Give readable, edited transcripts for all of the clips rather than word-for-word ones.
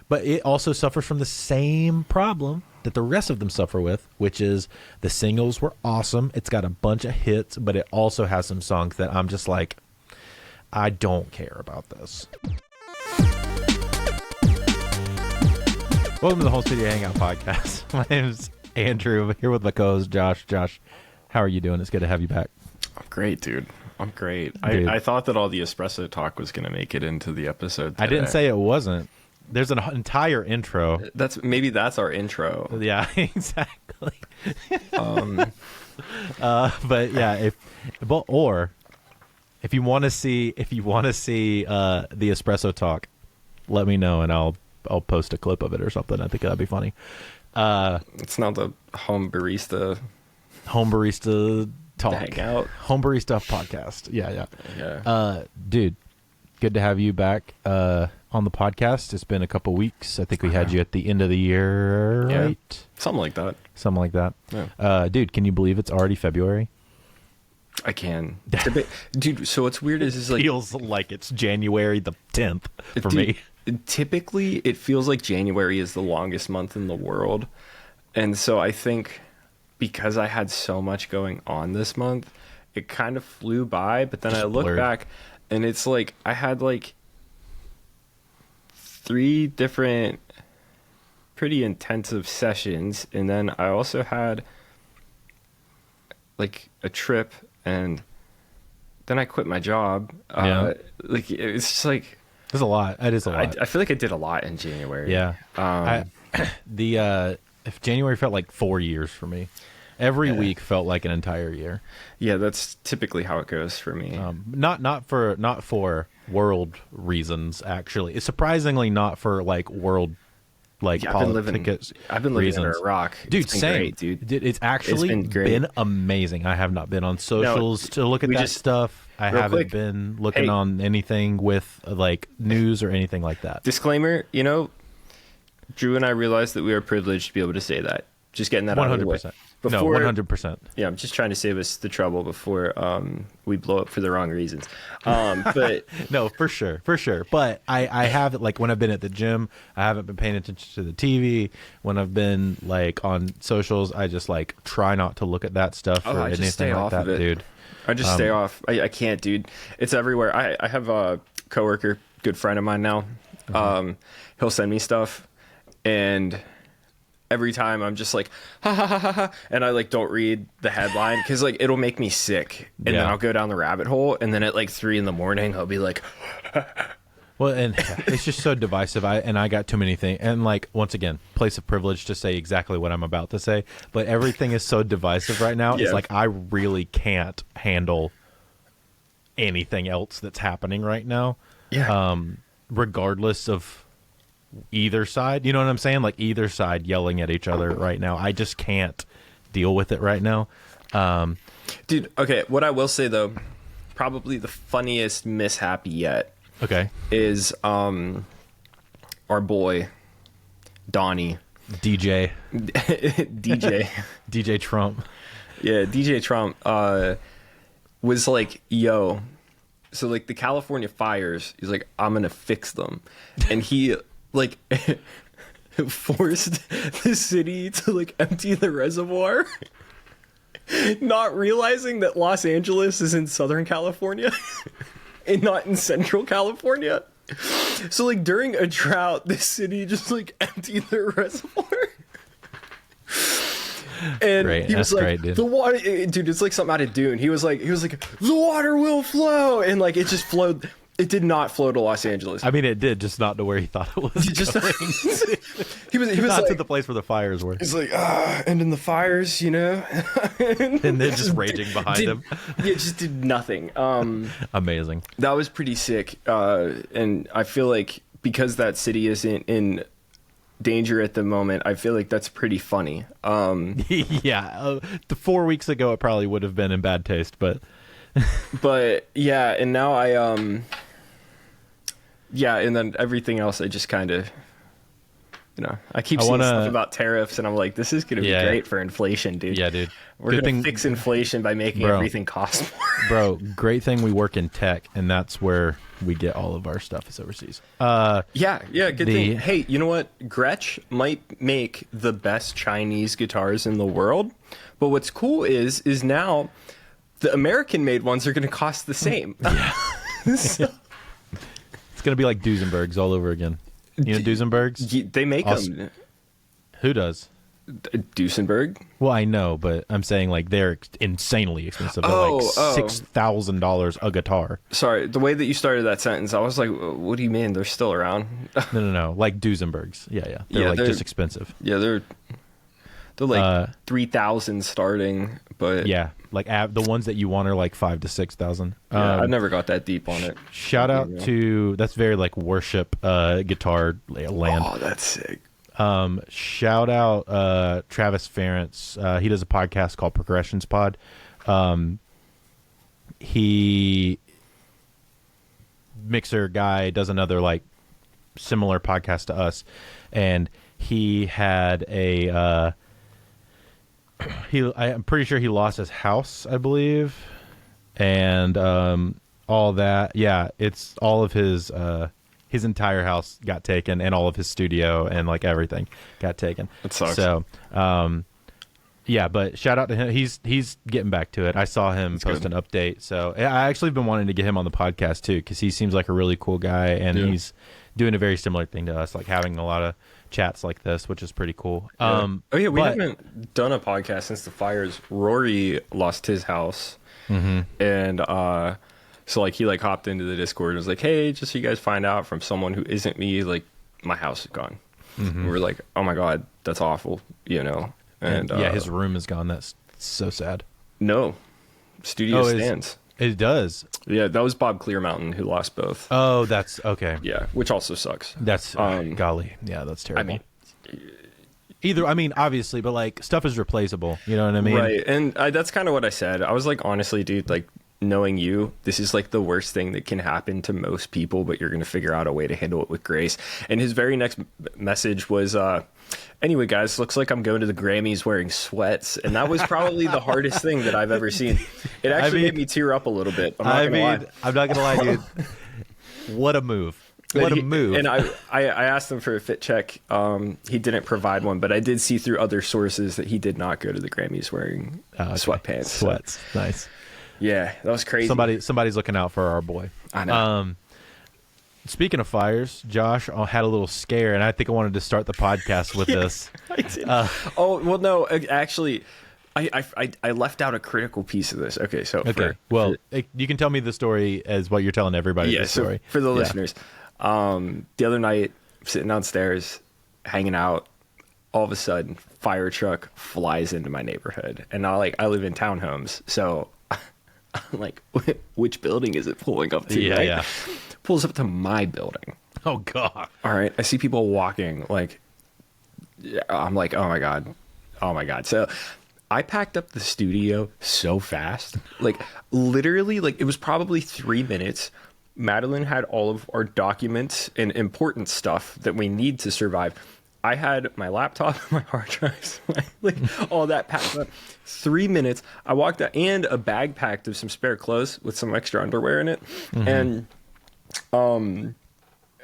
but it also suffers from the same problem that the rest of them suffer with, which is the singles were awesome. It's got a bunch of hits, but it also has some songs that I'm just like, I don't care about this. Welcome to the Home Studio Hangout podcast. My name is Andrew. I'm here with my co-host Josh. Josh, how are you doing? It's good to have you back. I'm great, dude. I'm great. I thought that all the espresso talk was going to make it into the episode today. I didn't say it wasn't. There's an entire intro. Maybe that's our intro. Yeah, exactly. But yeah, if you want to see the espresso talk, let me know and I'll post a clip of it or something. I think that'd be funny. It's not the home barista talk. Hangout. Home barista podcast. Yeah. Dude, good to have you back on the podcast. It's been a couple weeks. I think we had you at the end of the year, right? Yeah, something like that. Yeah. Dude, can you believe it's already February? I can. Dude, so what's weird is like... feels like it's January the 10th for me. Typically, it feels like January is the longest month in the world. And so I think because I had so much going on this month, it kind of flew by. But then I look back and it's like I had like 3 different pretty intensive sessions. And then I also had like a trip, and then I quit my job. Like it's just like... There's a lot. It is a lot. I feel like I did a lot in January. Yeah. If January felt like 4 years for me, every week felt like an entire year. Yeah, that's typically how it goes for me. Not for world reasons. Actually, it's surprisingly not for like world politics. I've been living under a rock, dude. It's been Same. great, dude. It's actually been amazing. I have not been on socials to look at that stuff. I haven't been looking on anything with like news or anything like that. Disclaimer, Drew and I realized that we are privileged to be able to say that. Just getting that 100%. Out of the way. 100%. Yeah, I'm just trying to save us the trouble before we blow up for the wrong reasons. But no, for sure. But I have, like, when I've been at the gym, I haven't been paying attention to the TV. When I've been like on socials, I just like try not to look at that stuff or anything like that, dude. I just stay off. I can't, dude. It's everywhere. I have a coworker, good friend of mine now. He'll send me stuff, and every time I'm just like, ha ha ha ha ha, and I like don't read the headline because like it'll make me sick, and then I'll go down the rabbit hole, and then at like 3 a.m, I'll be like, well, and it's just so divisive. I got too many things, and like once again, place of privilege to say exactly what I'm about to say, but everything is so divisive right now. It's like I really can't handle anything else that's happening right now. Yeah. Regardless of either side, you know what I'm saying? Like either side yelling at each other right now. I just can't deal with it right now. Dude, okay, what I will say though, probably the funniest mishap yet. Okay. Is our boy Donnie. DJ DJ Trump. Yeah, DJ Trump was like, yo, so like the California fires, he's like, I'm gonna fix them. And he like forced the city to like empty the reservoir, not realizing that Los Angeles is in Southern California and not in Central California. So like during a drought, the city just like emptied the reservoir. And he was like, the water, dude, it's like something out of Dune. He was like, the water will flow, and like it just flowed. It did not flow to Los Angeles. I mean, it did, just not to where he thought it was. He was not like, to the place where the fires were. He's like, and in the fires, and then just raging behind him. Yeah, just did nothing. Amazing. That was pretty sick. And I feel like because that city isn't in danger at the moment, I feel like that's pretty funny. Yeah, 4 weeks ago it probably would have been in bad taste, but yeah, and now and then everything else I just kind of I keep seeing stuff about tariffs, and I'm like, this is going to be great for inflation, dude. Yeah, dude. We're going to fix inflation by making everything cost more. Bro, great thing we work in tech, and that's where we get all of our stuff is overseas. Good thing. Hey, you know what? Gretsch might make the best Chinese guitars in the world, but what's cool is now the American-made ones are going to cost the same. Yeah. So, it's going to be like Duesenbergs all over again. You know Duesenbergs? They make them. Who does? Duesenberg? Well, I know, but I'm saying like they're insanely expensive. They're like $6,000 a guitar. Sorry, the way that you started that sentence, I was like, what do you mean? They're still around? No. Like Duesenbergs. Yeah. They're just expensive. Yeah, they're like 3,000 starting, but yeah, like the ones that you want are like 5,000 to 6,000. I never got that deep on it. Shout out to that's very like worship guitar land. Oh, that's sick. Shout out Travis Ferentz. He does a podcast called Progressions Pod. He mixer guy does another like similar podcast to us, and he had a I'm pretty sure he lost his house, I believe, and all that. Yeah, it's all of his entire house got taken, and all of his studio and like everything got taken. That sucks. So, yeah, but shout out to him. He's getting back to it. I saw him post an update. So I actually been wanting to get him on the podcast too, because he seems like a really cool guy, and he's doing a very similar thing to us, like having a lot of chats like this, which is pretty cool. We haven't done a podcast since the fires. Rory lost his house, and so like he like hopped into the Discord and was like, hey, just so you guys find out from someone who isn't me, like my house is gone. And we're like, oh my god, that's awful, and yeah, his room is gone. That's so sad. No, studio stands. It does. Yeah, that was Bob Clearmountain who lost both. Oh, that's okay. Yeah, which also sucks. That's golly, yeah, that's terrible. I mean, obviously, but like stuff is replaceable. You know what I mean? Right, and that's kind of what I said. I was like, honestly, dude, like knowing you, this is like the worst thing that can happen to most people, but you're gonna figure out a way to handle it with grace. And his very next message was, anyway, guys, looks like I'm going to the Grammys wearing sweats, and that was probably the hardest thing that I've ever seen. It actually made me tear up a little bit. I'm not gonna lie, dude. What a move. What a move. And I asked him for a fit check. He didn't provide one, but I did see through other sources that he did not go to the Grammys wearing sweatpants. Sweats. So. Nice. Yeah, that was crazy. Somebody's looking out for our boy. I know. Speaking of fires, Josh had a little scare, and I think I wanted to start the podcast with this. I did. No, actually, I left out a critical piece of this. Okay, so you can tell me the story as what you're telling everybody. Yeah, the story. So for the listeners, the other night, sitting downstairs, hanging out, all of a sudden, fire truck flies into my neighborhood, and I live in townhomes, so I'm like, which building is it pulling up to? Yeah, yeah. Pulls up to my building. Oh god. All right, I see people walking. Like, I'm like, oh my god. So I packed up the studio so fast, like literally, like it was probably 3 minutes. Madeline had all of our documents and important stuff that we need to survive. I had my laptop, my hard drives, like all that packed up. 3 minutes. I walked out, and a bag packed of some spare clothes with some extra underwear in it. And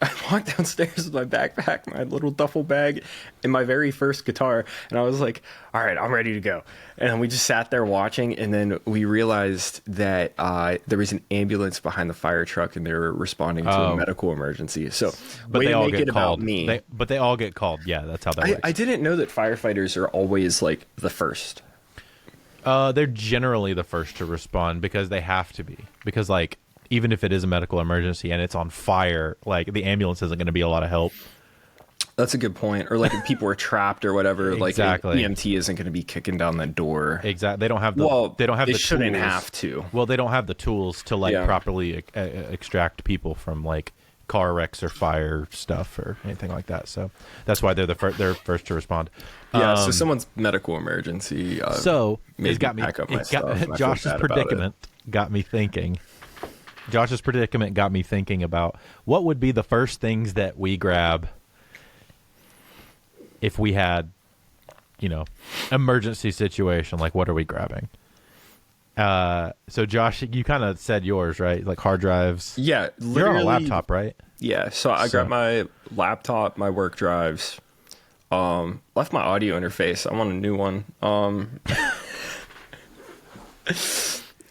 I walked downstairs with my backpack, my little duffel bag, and my very first guitar, and I was like, all right, I'm ready to go. And we just sat there watching, and then we realized that there was an ambulance behind the fire truck, and they were responding to a medical emergency. So, but way they to all make get it called. about me. But they all get called. Yeah, that's how that works. I didn't know that firefighters are always like the first. They're generally the first to respond because they have to be. Because like, even if it is a medical emergency and it's on fire, like the ambulance isn't going to be a lot of help. That's a good point. Or like if people are trapped or whatever, exactly. Like EMT isn't going to be kicking down the door. Exactly. They don't have the. They shouldn't tools. have to. Well, they don't have the tools to like properly extract people from like car wrecks or fire stuff or anything like that. So that's why they're they're first to respond. Yeah. So someone's medical emergency. It's got me. Josh's predicament got me thinking. Josh's predicament got me thinking about what would be the first things that we grab if we had, emergency situation, like what are we grabbing? So Josh, you kind of said yours, right? Like hard drives. Yeah, you're on a laptop, right? Yeah. So I grabbed my laptop, my work drives. Left my audio interface. I want a new one.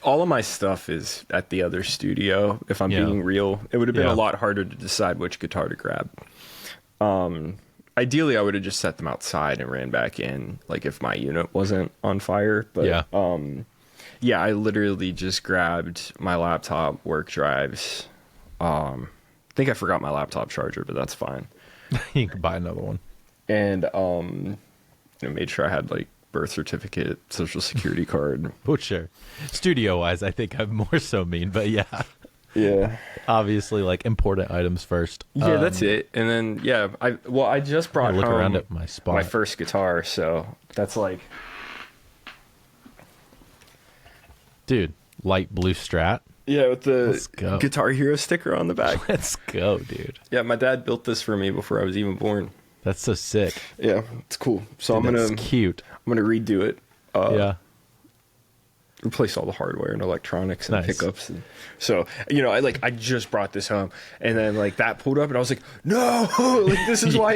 All of my stuff is at the other studio. If I'm being real, it would have been a lot harder to decide which guitar to grab. Ideally, I would have just set them outside and ran back in, like if my unit wasn't on fire. But I literally just grabbed my laptop, work drives. I think I forgot my laptop charger, but that's fine. You can buy another one. And made sure I had like birth certificate, social security card. Oh, sure. Studio wise, I think I'm more so mean, but yeah. Yeah. Obviously, like important items first. Yeah, that's it. And then I just brought look home around at my spot. my first guitar, so that's like, dude, light blue Strat. Yeah, with the Guitar Hero sticker on the back. Let's go, dude. Yeah, my dad built this for me before I was even born. That's so sick. Yeah, it's cool. So dude, that's cute. I'm gonna redo it. Replace all the hardware and electronics and pickups. And so, I just brought this home, and then like that pulled up, and I was like, no, like this is why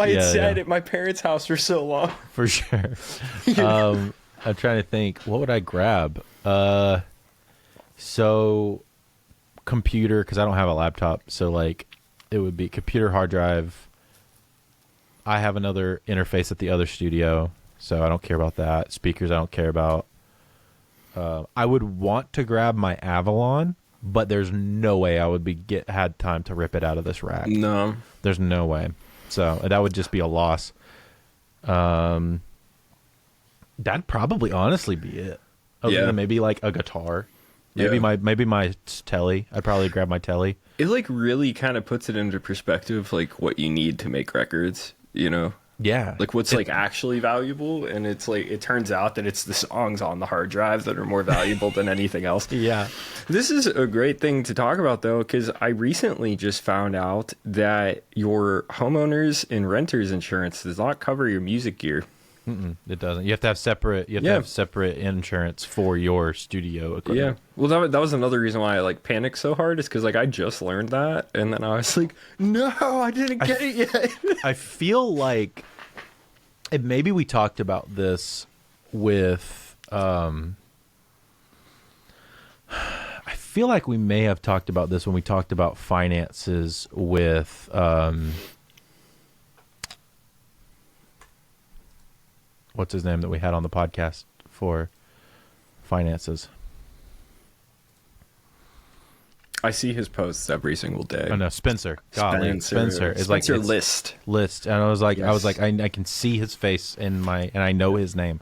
it sat at my parents' house for so long. For sure. I'm trying to think, what would I grab? So computer, because I don't have a laptop, so like it would be computer, hard drive. I have another interface at the other studio, so I don't care about that. Speakers I don't care about. I would want to grab my Avalon, but there's no way I would had time to rip it out of this rack. No. There's no way. So that would just be a loss. That'd probably honestly be it. Maybe like a guitar. Maybe my telly. I'd probably grab my telly. It like really kind of puts it into perspective, like what you need to make records, Yeah. Like what's like actually valuable, and it's like it turns out that it's the songs on the hard drive that are more valuable than anything else. Yeah. This is a great thing to talk about though, because I recently just found out that your homeowners and renters insurance does not cover your music gear. It doesn't. You have to have separate. You have to have separate insurance for your studio equipment. Yeah. Well, that was another reason why I like panicked so hard, is because like I just learned that, and then I was like, no, I didn't get it yet. I feel like, and maybe we talked about this with. I feel like we may have talked about this when we talked about finances with. What's his name that we had on the podcast for finances? I see his posts every single day. Oh no, Spencer. Golly, Spencer is like List. And I was like, I can see his face and I know his name,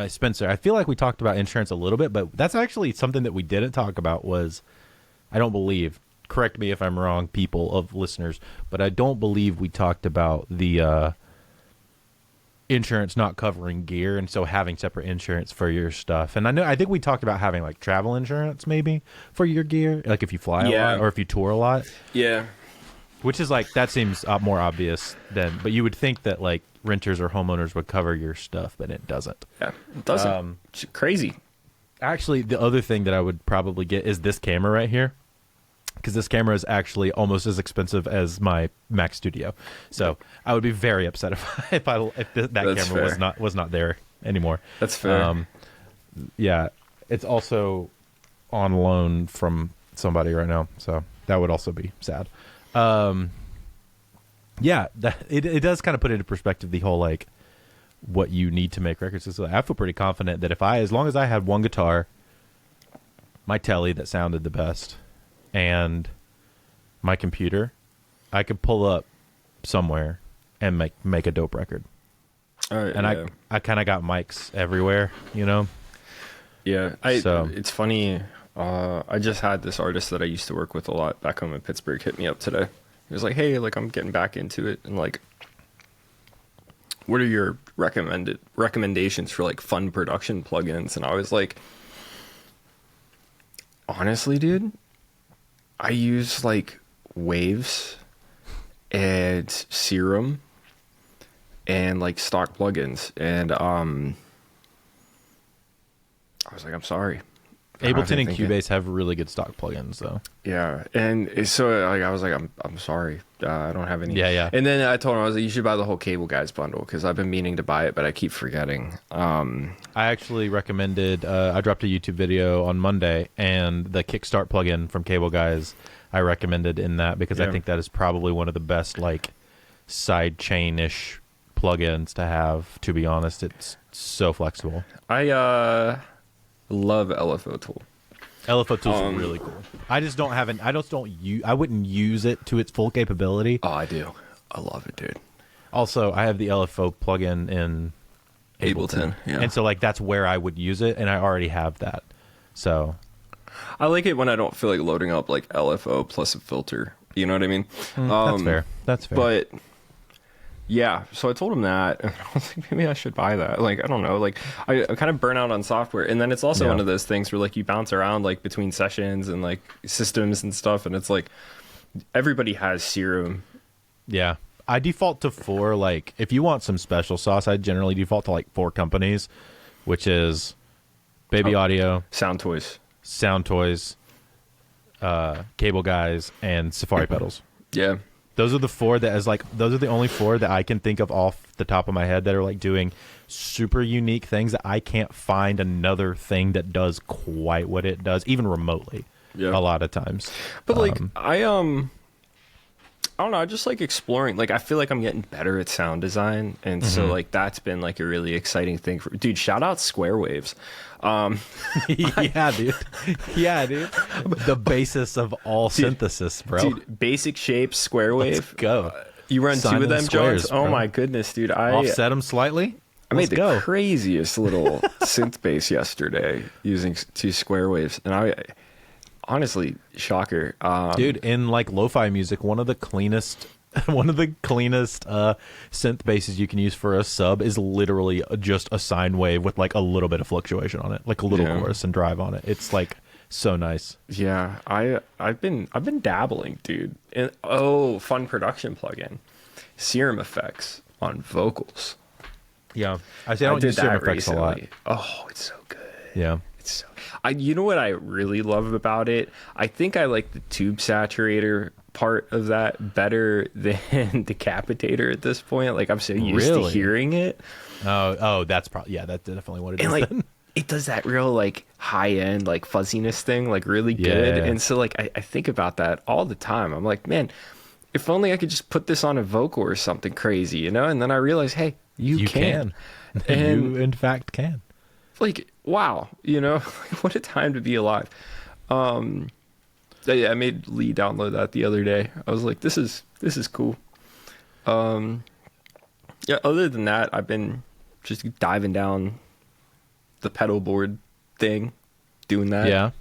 Spencer. I feel like we talked about insurance a little bit, but that's actually something that we didn't talk about. I don't believe. Correct me if I'm wrong, people of listeners, but I don't believe we talked about the. Insurance not covering gear, and so having separate insurance for your stuff. And I think we talked about having like travel insurance maybe for your gear, like if you fly a lot or if you tour a lot. Yeah. Which is like, that seems more obvious but you would think that like renters or homeowners would cover your stuff, but it doesn't. Yeah, it doesn't. It's crazy. Actually, the other thing that I would probably get is this camera right here. Because this camera is actually almost as expensive as my Mac Studio, so I would be very upset if that camera was not there anymore. That's fair. Yeah, it's also on loan from somebody right now, so that would also be sad. Yeah, it does kind of put into perspective the whole like what you need to make records. So I feel pretty confident that as long as I had one guitar, my telly that sounded the best, and my computer, I could pull up somewhere and make a dope record. And I kind of got mics everywhere, Yeah, it's funny. I just had this artist that I used to work with a lot back home in Pittsburgh hit me up today. He was like, "Hey, like I'm getting back into it, and like, what are your recommendations for like fun production plugins?" And I was like, honestly, dude, I use like Waves and Serum and like stock plugins, and I was like, I'm sorry. Ableton and Cubase have really good stock plugins, though. Yeah, and so like I was like, I'm sorry, I don't have any. Yeah. And then I told him, I was like, you should buy the whole Cable Guys bundle because I've been meaning to buy it, but I keep forgetting. I actually recommended. I dropped a YouTube video on Monday, and the Kickstart plugin from Cable Guys, I recommended in that because I think that is probably one of the best like side chain-ish plugins to have. To be honest, it's so flexible. I love LFO Tool. LFO Tool is really cool. I just don't have an. I wouldn't use it to its full capability. Oh, I do. I love it, dude. Also, I have the LFO plugin in Ableton, yeah. and so like that's where I would use it, and I already have that. So I like it when I don't feel like loading up like LFO plus a filter. You know what I mean? That's fair. That's fair. But yeah, so I told him that, and I was like, maybe I should buy that. Like, I don't know. Like, I kind of burn out on software, and then it's also one of those things where like you bounce around like between sessions and like systems and stuff, and it's like everybody has Serum. Yeah, I default to 4. Like, if you want some special sauce, I generally default to like 4 companies, which is Baby Audio, Sound Toys, Cable Guys, and Safari Pedals. Yeah. Those are the 4 that is like, those are the only 4 that I can think of off the top of my head that are like doing super unique things that I can't find another thing that does quite what it does, even remotely. Yeah. A lot of times. But like, I don't know. I just like exploring. Like, I feel like I'm getting better at sound design, and so like that's been like a really exciting thing for dude. Shout out Square Waves. Yeah, dude. Yeah, dude. The basis of all synthesis, bro. Dude, basic shapes, Square Wave. Let's go. You run Sign 2 of them, squares, Jones? Oh bro. my goodness, dude. Offset them slightly. I made Let's the craziest little synth bass yesterday using 2 Square Waves, and I honestly, shocker. Dude, in like lo-fi music, one of the cleanest synth basses you can use for a sub is literally just a sine wave with like a little bit of fluctuation on it, like a little chorus and drive on it. It's like so nice. Yeah, I've been dabbling, dude. And fun production plugin, Serum Effects on vocals. Yeah, I don't use Serum Effects a lot. Oh, it's so good. Yeah. It's so, you know what I really love about it? I think I like the tube saturator part of that better than Decapitator at this point. Like, I'm so used to hearing it. Oh, that's probably, yeah, that's definitely what it is. Like, then. It does that real like high end like fuzziness thing like really good. Yeah. And so like I think about that all the time. I'm like, man, if only I could just put this on a vocal or something crazy, you know? And then I realize, hey, you can. And you in fact can. Like, wow, you know, what a time to be alive. Yeah, I made Lee download that the other day. I was like, this is cool. Yeah, other than that, I've been just diving down the pedal board thing, doing that.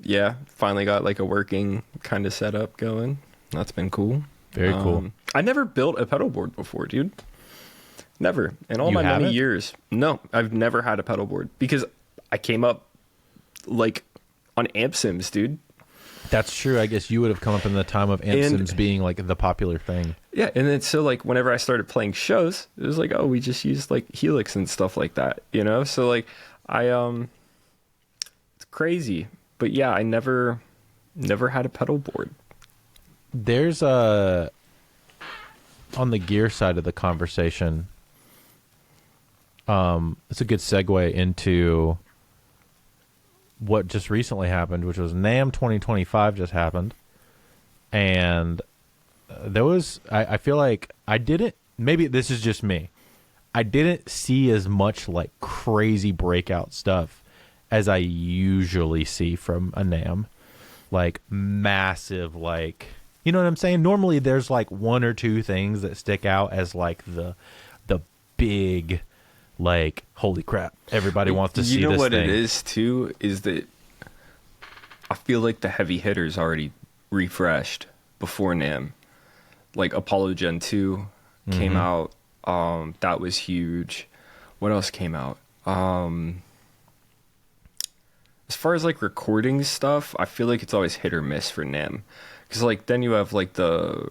Yeah, finally got like a working kind of setup going. That's been cool. Very cool. I never built a pedal board before, dude. Never. In all my many years. No, I've never had a pedal board because I came up like on Amp Sims, dude. That's true. I guess you would have come up in the time of Amp Sims being like the popular thing. Yeah, and then so like whenever I started playing shows, it was like, oh, we just used like Helix and stuff like that, you know? So like it's crazy. But yeah, I never had a pedal board. There's on the gear side of the conversation, it's a good segue into what just recently happened, which was NAMM 2025 just happened. And there was, I feel like I didn't, maybe this is just me, I didn't see as much like crazy breakout stuff as I usually see from a NAMM. Like massive, like, you know what I'm saying? Normally there's like 1 or 2 things that stick out as like the big, like, holy crap, everybody wants to see this thing. You know what it is too, is that I feel like the heavy hitters already refreshed before NAMM. Like Apollo Gen 2 came out. That was huge. What else came out? As far as like recording stuff, I feel like it's always hit or miss for NAMM. Because like then you have like the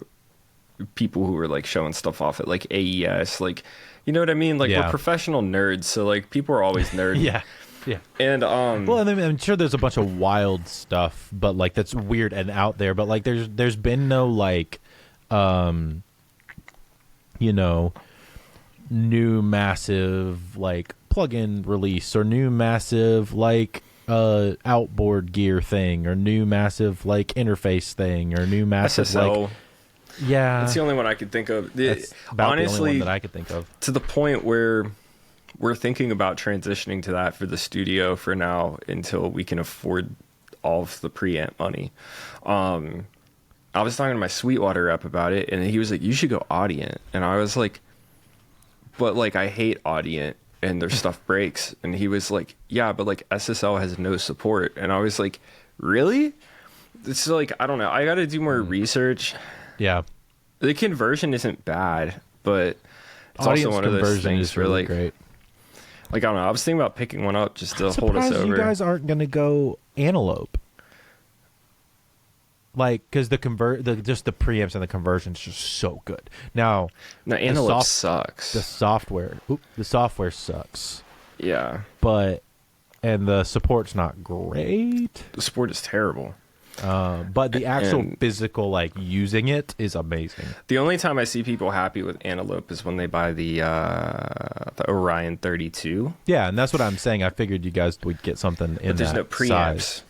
people who were like showing stuff off at like AES, like, you know what I mean? Like we're professional nerds, so like people are always nerds. Yeah. And well, and I'm sure there's a bunch of wild stuff, but like that's weird and out there. But like there's been no like, you know, new massive like plugin release or new massive like outboard gear thing or new massive like interface thing or new massive SSL. like that's the only one I could think of. That's about honestly, the only one that I could think of, to the point where we're thinking about transitioning to that for the studio for now until we can afford all of the preamp money. I was talking to my Sweetwater rep about it, and he was like, you should go Audient. And I was like, but like I hate Audient and their stuff breaks. And he was like, yeah, but like SSL has no support. And I was like, really? It's like, I don't know, I gotta do more research. Yeah, the conversion isn't bad, but it's Audience also one of those things where really like great. Like, I don't know, I was thinking about picking one up just to hold us over. You guys aren't gonna go Antelope, like, because the preamps and the conversion's just so good. Now Antelope sucks. The software sucks. Yeah, and the support's not great. The support is terrible. But the actual physical, like, using it is amazing. The only time I see people happy with Antelope is when they buy the Orion 32. Yeah, and that's what I'm saying. I figured you guys would get something in that size. But there's no preamps.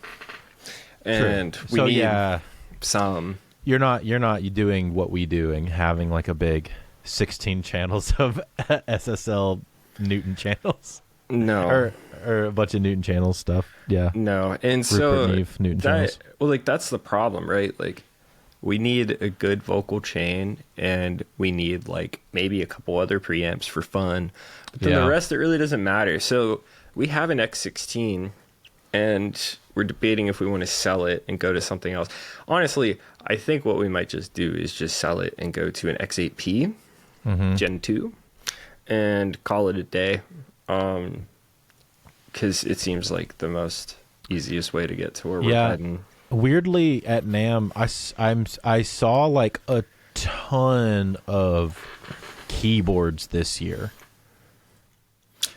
And we need some. You're not doing what we do and having, like, a big 16 channels of SSL Newton channels. No. Or a bunch of Newton channels stuff. Yeah. No. And so that's the problem, right? Like, we need a good vocal chain, and we need like maybe a couple other preamps for fun. But then the rest, it really doesn't matter. So we have an X16, and we're debating if we want to sell it and go to something else. Honestly, I think what we might just do is just sell it and go to an X8P Gen 2 and call it a day. Because it seems like the most easiest way to get to where we're heading. Weirdly, at NAMM, I saw like a ton of keyboards this year.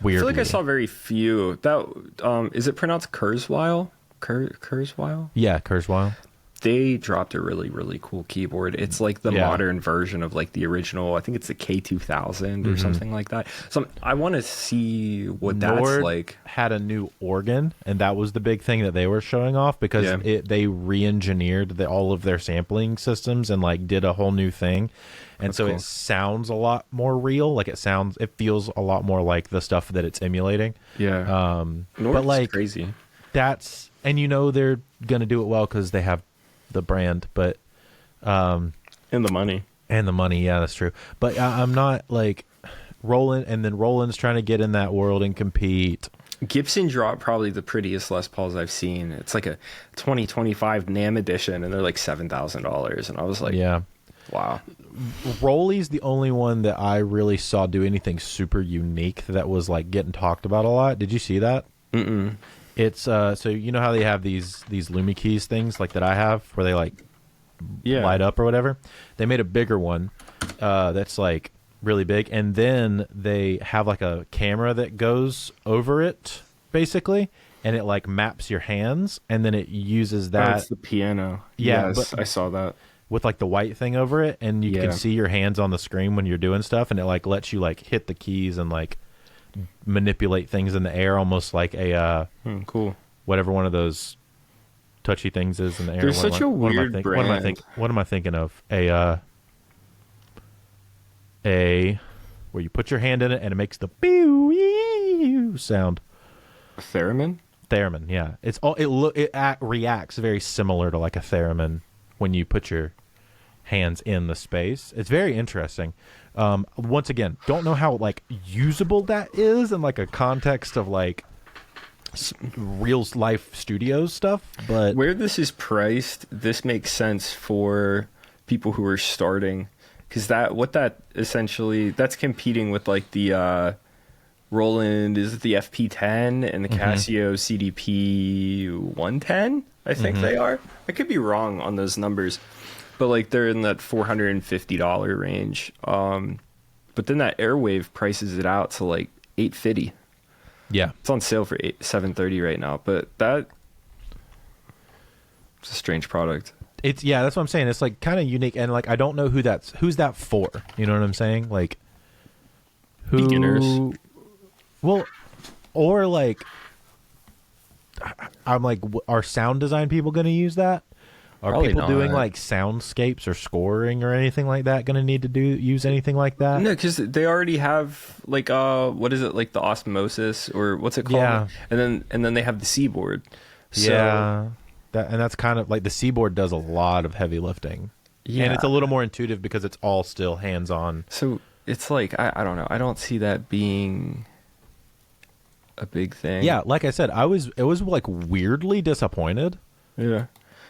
Weirdly. I feel like I saw very few. That is it pronounced Kurzweil? Kurzweil? Yeah, Kurzweil. They dropped a really, really cool keyboard. It's like the modern version of like the original. I think it's the K2000 or something like that. So I want to see what that's like. Had a new organ, and that was the big thing that they were showing off, because they re-engineered all of their sampling systems and like did a whole new thing. And that's so cool. It sounds a lot more real. Like it feels a lot more like the stuff that it's emulating. Yeah. But like crazy. And you know they're gonna do it well because they have the brand, but and the money, yeah, that's true. But I'm not like Roland's trying to get in that world and compete. Gibson dropped probably the prettiest Les Pauls I've seen. It's like a 2025 NAMM edition, and they're like $7,000, and I was like, yeah, wow. Rolly's the only one that I really saw do anything super unique that was like getting talked about a lot. Did you see that? It's so you know how they have these Lumi keys things like that I have where they like light up or whatever. They made a bigger one that's like really big, and then they have like a camera that goes over it basically, and it like maps your hands, and then it uses that. That's the piano. Yeah, yes, I saw that with like the white thing over it, and you can see your hands on the screen when you're doing stuff, and it like lets you like hit the keys and like manipulate things in the air, almost like a cool, whatever one of those touchy things is in the air. There's such a weird brand. What am I thinking of? A where you put your hand in it and it makes the pew sound. A theremin? Theremin, yeah. It reacts very similar to like a theremin when you put your hands in the space. It's very interesting. Once again, don't know how like usable that is in like a context of like real life studios stuff, but where this is priced, this makes sense for people who are starting, because that essentially that's competing with like the Roland, is it the FP10 and the Casio CDP 110? I think they are. I could be wrong on those numbers. but like they're in that $450 range. But then that Airwave prices it out to like $850. Yeah, it's on sale for $730 right now. But it's a strange product. It's that's what I'm saying. It's like kind of unique, and like I don't know who's that for. You know what I'm saying? Like who? Beginners. Well, or like I'm like, are sound design people going to use that? Are Probably people doing not. like soundscapes or scoring or anything like that going to need to use anything like that? No, because they already have like what is it, like the osmosis or what's it called? Yeah. And then they have the Seaboard. So, Yeah. That's kind of like the Seaboard does a lot of heavy lifting. Yeah. And it's a little more intuitive because it's all still hands-on. So it's like I don't know. I don't see that being a big thing. Yeah, like I said, it was like weirdly disappointed. Yeah.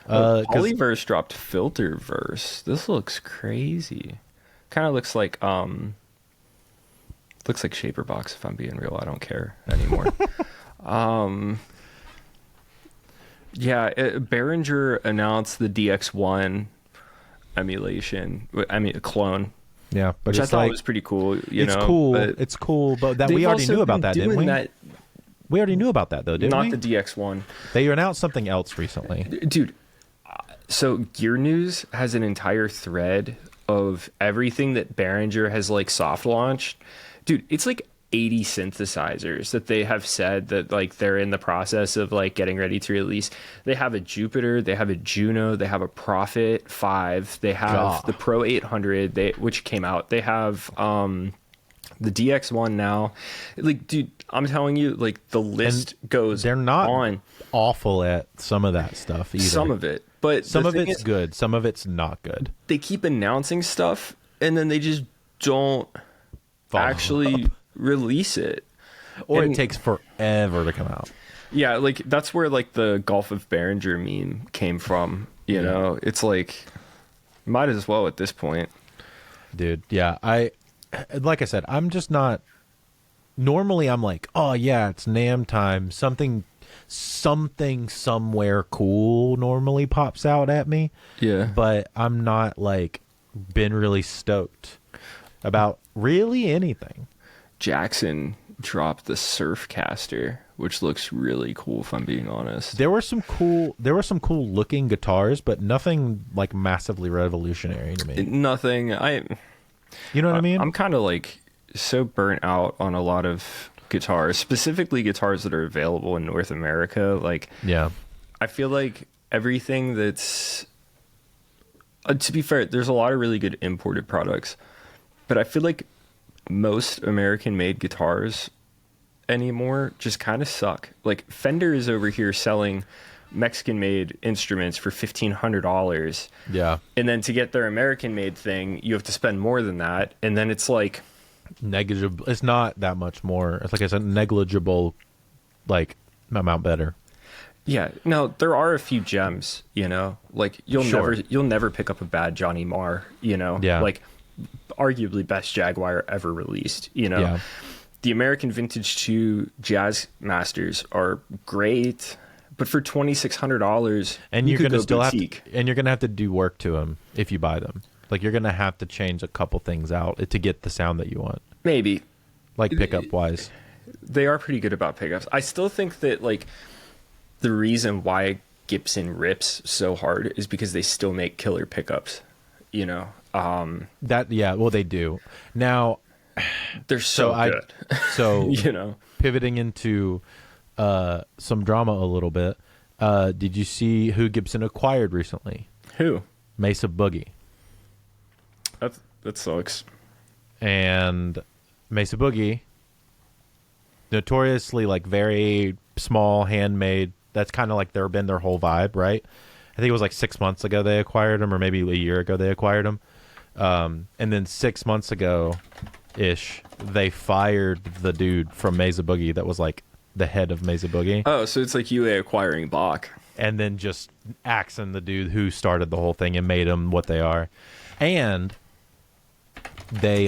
'Cause- Polyverse dropped Filterverse. This looks crazy. Kind of looks like Shaperbox, if I'm being real. I don't care anymore. Yeah, Behringer announced the DX1 emulation. I mean, a clone. Yeah, but Which I it's thought like, was pretty cool. it's cool. It's cool, but that we already knew about that, didn't we? We already knew about that, though, didn't we? Not the DX1. They announced something else recently. Dude, so Gear News has an entire thread of everything that Behringer has like soft launched. Dude, it's like 80 synthesizers that they have said that like they're in the process of like getting ready to release. They have a Jupiter, they have a Juno, they have a Prophet 5, they have the Pro 800 which came out. They have the DX1 now. Like, dude, I'm telling you, like the list goes They're not on. awful at some of that stuff either. Some of it, but some the of thing it's is, good, some of it's not good. they keep announcing stuff and then they just don't Follow actually release it, or and it takes forever to come out. yeah, like that's where like the Gulf of Behringer meme came from. You know, it's like might as well at this point, Dude, yeah, like I said, I'm just not. Normally, I'm like, oh yeah, it's NAMM time. Something somewhere cool normally pops out at me. Yeah, But I'm not like been really stoked about really anything. Jackson dropped the Surfcaster, which looks really cool. If I'm being honest, There were some cool looking guitars, but nothing like massively revolutionary to me. nothing. You know what I mean? I'm kind of like so burnt out on a lot of guitars, specifically guitars that are available in North America. Like, yeah. I feel like everything that's to be fair, there's a lot of really good imported products, but I feel like most American made guitars anymore just kind of suck. Like Fender is over here selling Mexican made instruments for $1,500. Yeah. And then to get their American made thing, you have to spend more than that. And then it's like Negligible. It's not that much more. It's like I said, negligible, like amount better. yeah, no, there are a few gems, you know, like you'll Sure. never pick up a bad Johnny Marr, you know, Yeah. like arguably best Jaguar ever released, you know. Yeah. The American Vintage 2 Jazz Masters are great, but for $2,600, And you you're could gonna go still boutique. you're gonna have to do work to them if you buy them. Like you're gonna have to change a couple things out to get the sound that you want, Maybe like pickup wise. they are pretty good about pickups. I still think that like the reason why Gibson rips so hard is because they still make killer pickups, you know. Well, they do. Now, They're so good. So You know, pivoting into some drama a little bit. Did you see who Gibson acquired recently? who? Mesa Boogie. That sucks. And Mesa Boogie, notoriously like very small, handmade. That's kind of like their whole vibe, right? I think it was like 6 months ago they acquired him, or maybe a year ago they acquired him. And then 6 months ago ish, they fired the dude from Mesa Boogie that was like the head of Mesa Boogie, Oh, so it's like UA acquiring Bach. and then just axing the dude who started the whole thing and made them what they are. And they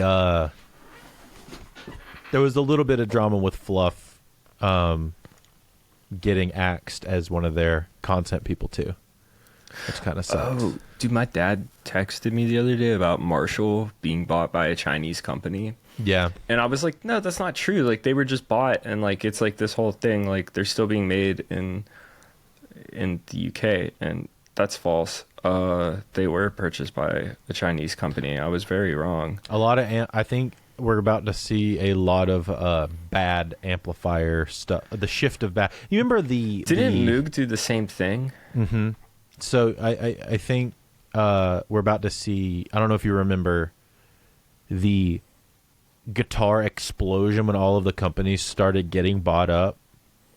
there was a little bit of drama with Fluff getting axed as one of their content people too. which kind of sucks. Oh, dude, my dad texted me the other day about Marshall being bought by a Chinese company. Yeah. And I was like, no, that's not true. Like, they were just bought, and like it's like this whole thing, like they're still being made in the UK, and that's false. They were purchased by a Chinese company. I was very wrong. I think we're about to see a lot of bad amplifier stuff. The shift of bad. You remember Didn't Moog do the same thing? Mm-hmm. So I think we're about to see. I don't know if you remember the guitar explosion when all of the companies started getting bought up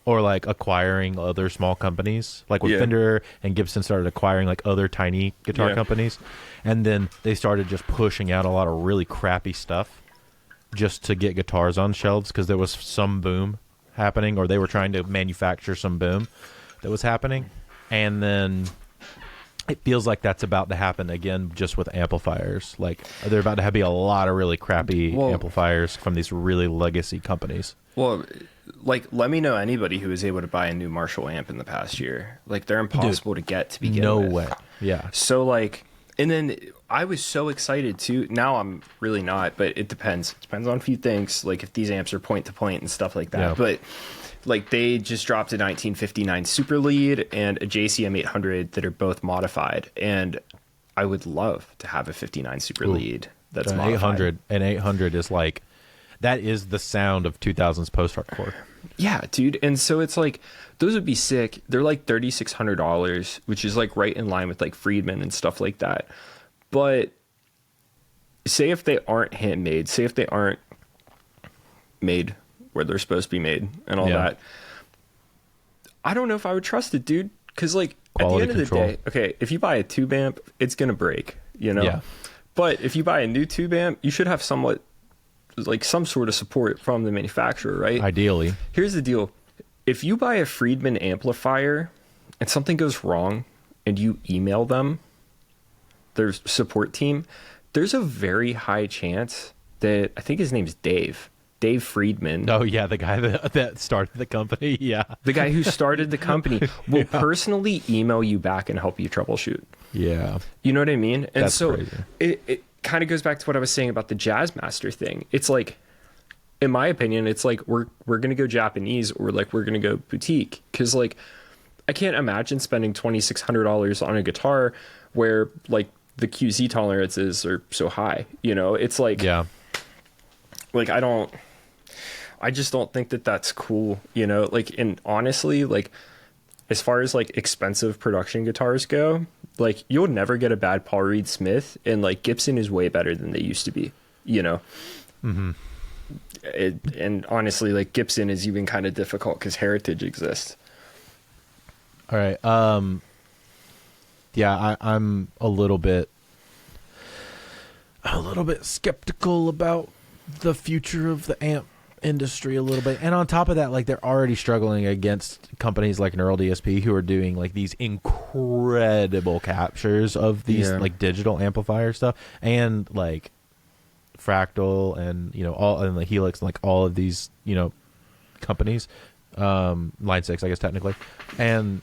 or like acquiring other small companies, like when Fender and Gibson started acquiring like other tiny guitar companies, and then they started just pushing out a lot of really crappy stuff just to get guitars on shelves because there was some boom happening, or they were trying to manufacture some boom that was happening. And then it feels like that's about to happen again just with amplifiers. Like they're about to be a lot of really crappy amplifiers from these really legacy companies. Well, like, let me know anybody who was able to buy a new Marshall amp in the past year. Like, they're impossible to get to begin with. No way. Yeah. So, like, and then I was so excited too. Now I'm really not, but it depends. It depends on a few things, like if these amps are point to point and stuff like that. Yeah. But like, they just dropped a 1959 Super Lead and a JCM 800 that are both modified, and I would love to have a 59 Super Lead that's modified. 800 is like, that is the sound of 2000s post-hardcore. Yeah, dude. And so it's like, those would be sick. They're like $3,600, which is like right in line with like Friedman and stuff like that. But say if they aren't handmade, say if they aren't made where they're supposed to be made and all that, I don't know if I would trust it, dude. Because like quality at the end of the day, okay, if you buy a tube amp, it's going to break, you know? Yeah. But if you buy a new tube amp, you should have somewhat like some sort of support from the manufacturer, right? Ideally. Here's the deal. If you buy a Friedman amplifier and something goes wrong and you email them, their support team, there's a very high chance that, I think his name's Dave Friedman. Oh yeah, the guy that started the company. Yeah. The guy who started the company will personally email you back and help you troubleshoot. Yeah. You know what I mean? And that's so crazy. It kind of goes back to what I was saying about the Jazzmaster thing. It's like, in my opinion, it's like we're gonna go Japanese, or like we're gonna go boutique, because like I can't imagine spending $2,600 on a guitar where like the QC tolerances are so high. You know, it's like, like I just don't think that that's cool. You know, like, and honestly, like as far as like expensive production guitars go, like you'll never get a bad Paul Reed Smith, and like Gibson is way better than they used to be, you know? Mm-hmm. And honestly, like Gibson is even kind of difficult because Heritage exists. All right. Yeah, I'm a little bit skeptical about the future of the amp industry a little bit. And on top of that, like they're already struggling against companies like Neural DSP who are doing like these incredible captures of these like digital amplifier stuff, and like Fractal and all, and the Helix, and like all of these companies, Line 6 I guess technically, and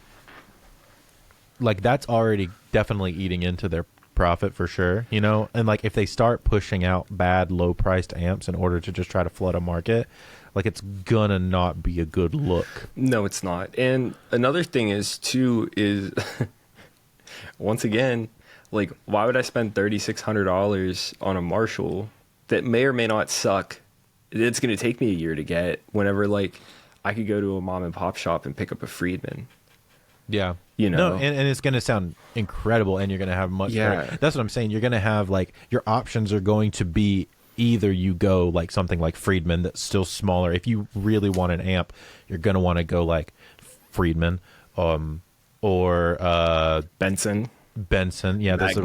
like that's already definitely eating into their profit for sure, and like if they start pushing out bad low priced amps in order to just try to flood a market, like it's gonna not be a good look. No, it's not. And another thing is once again, like why would I spend $3,600 on a Marshall that may or may not suck? It's gonna take me a year to get, whenever like I could go to a mom and pop shop and pick up a Friedman. Yeah. No, and it's going to sound incredible, and you're going to have much better. That's what I'm saying. You're going to have like your options are going to be either you go like something like Friedman that's still smaller. If you really want an amp, you're going to want to go like Friedman or Benson. Yeah, those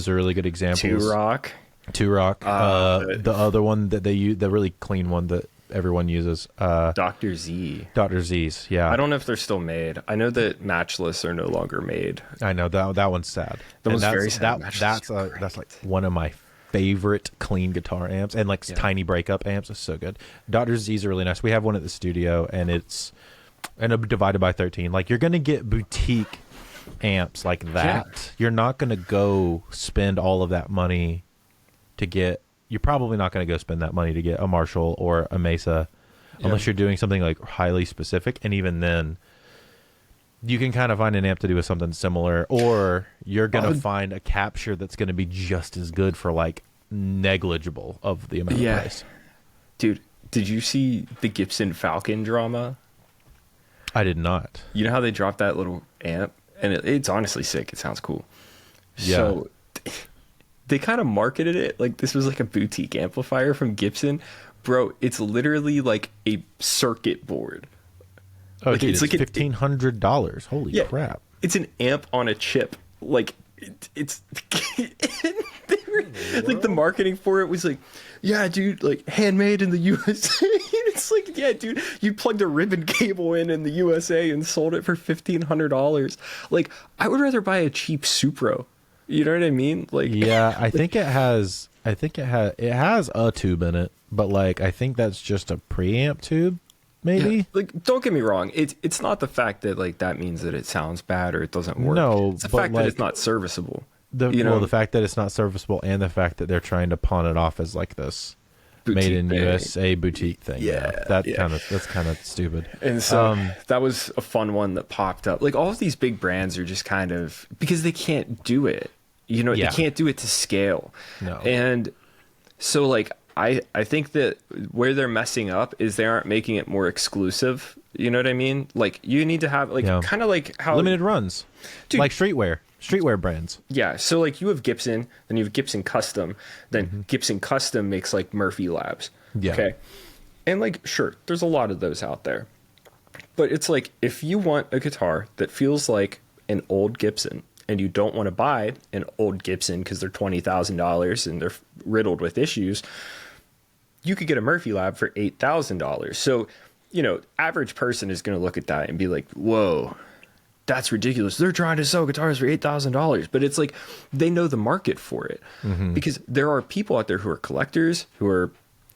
are really good examples. Two Rock. The other one that they use, the really clean one that everyone uses, Dr. Z's. Yeah, I don't know if they're still made. I know that Matchless are no longer made. I know that one's sad. That was very sad. That's like one of my favorite clean guitar amps, and like tiny breakup amps is so good. Dr. Z's are really nice. We have one at the studio, and it's divided by 13. Like you're gonna get boutique amps like that, you're not going to go spend all of that money to get. You're probably not going to go spend that money to get a Marshall or a Mesa, unless you're doing something like highly specific. And even then, you can kind of find an amp to do with something similar, or you're going to find a capture that's going to be just as good for like negligible of the amount of price. Dude, did you see the Gibson Falcon drama? I did not. You know how they dropped that little amp? And it's honestly sick. It sounds cool. Yeah. So they kind of marketed it like this was like a boutique amplifier from Gibson. Bro, it's literally like a circuit board. Oh, like, dude, it's like $1,500. Holy crap. It's an amp on a chip. Like, it's... like, the marketing for it was like, yeah, dude, like, handmade in the USA. It's like, yeah, dude, you plugged a ribbon cable in the USA and sold it for $1,500. Like, I would rather buy a cheap Supro. You know what I mean? Like, yeah, I think it has a tube in it, but like, I think that's just a preamp tube. Maybe. Yeah, like, don't get me wrong. It's not the fact that like that means that it sounds bad or it doesn't work. No, it's the fact that it's not serviceable. The fact that it's not serviceable and the fact that they're trying to pawn it off as like this boutique made in USA boutique thing. That's kind of stupid. And so that was a fun one that popped up. Like all of these big brands are just kind of because they can't do it. You know, they can't do it to scale. No. And so like I think that where they're messing up is they aren't making it more exclusive. You know what I mean? Like you need to have like kind of like how limited runs, dude, like streetwear brands. Yeah. So like you have Gibson, then you have Gibson Custom, then Gibson Custom makes like Murphy Labs. Yeah. Okay. And like, sure, there's a lot of those out there, but it's like, if you want a guitar that feels like an old Gibson and you don't want to buy an old Gibson because they're $20,000 and they're riddled with issues, you could get a Murphy Lab for $8,000. So, you know, average person is going to look at that and be like, whoa, that's ridiculous. They're trying to sell guitars for $8,000. But it's like, they know the market for it because there are people out there who are collectors, who are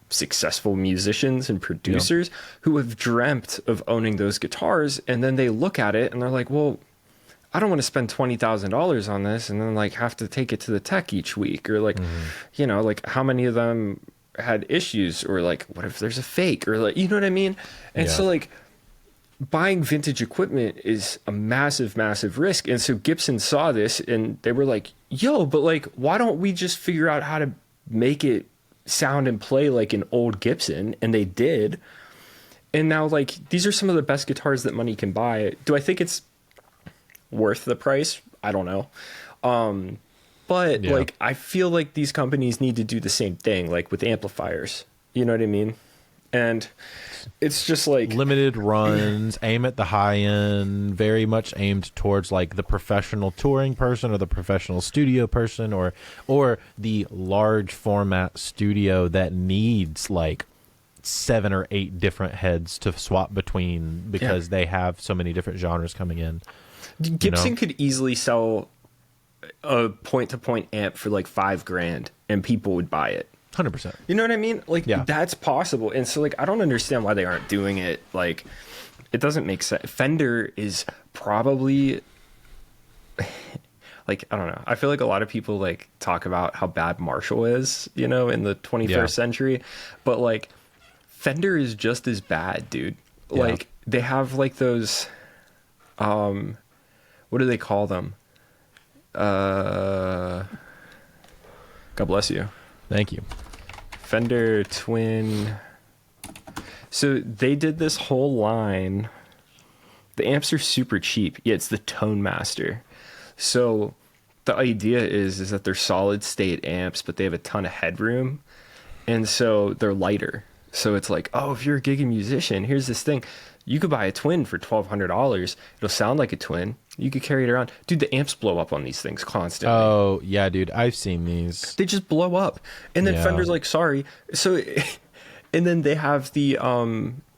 successful musicians and producers who have dreamt of owning those guitars. And then they look at it and they're like, well, I don't want to spend $20,000 on this and then like have to take it to the tech each week, or like, you know, like how many of them had issues, or like what if there's a fake, or like, you know what I mean? And so like buying vintage equipment is a massive risk. And so Gibson saw this and they were like, yo, but like why don't we just figure out how to make it sound and play like an old Gibson? And they did. And now like these are some of the best guitars that money can buy. Do I think it's worth the price? I don't know. But like, I feel like these companies need to do the same thing, like with amplifiers, you know what I mean? And it's just like limited runs, aim at the high end, very much aimed towards like the professional touring person or the professional studio person, or the large format studio that needs like 7 or 8 different heads to swap between because they have so many different genres coming in. Gibson could easily sell a point-to-point amp for like $5,000 and people would buy it. 100%. You know what I mean? Like that's possible. And so like I don't understand why they aren't doing it. Like it doesn't make sense. Fender is probably like, I don't know. I feel like a lot of people like talk about how bad Marshall is, you know, in the 21st century, but like Fender is just as bad, dude. Like they have like those what do they call them? God bless you. Thank you. Fender Twin. So they did this whole line. The amps are super cheap. Yeah, it's the Tone Master. So the idea is that they're solid state amps, but they have a ton of headroom. And so they're lighter. So it's like, oh, if you're a gigging musician, here's this thing. You could buy a Twin for $1,200. It'll sound like a Twin. You could carry it around. Dude, the amps blow up on these things constantly. Oh, yeah, dude. I've seen these. They just blow up. And then Fender's like, sorry. So, and then they have the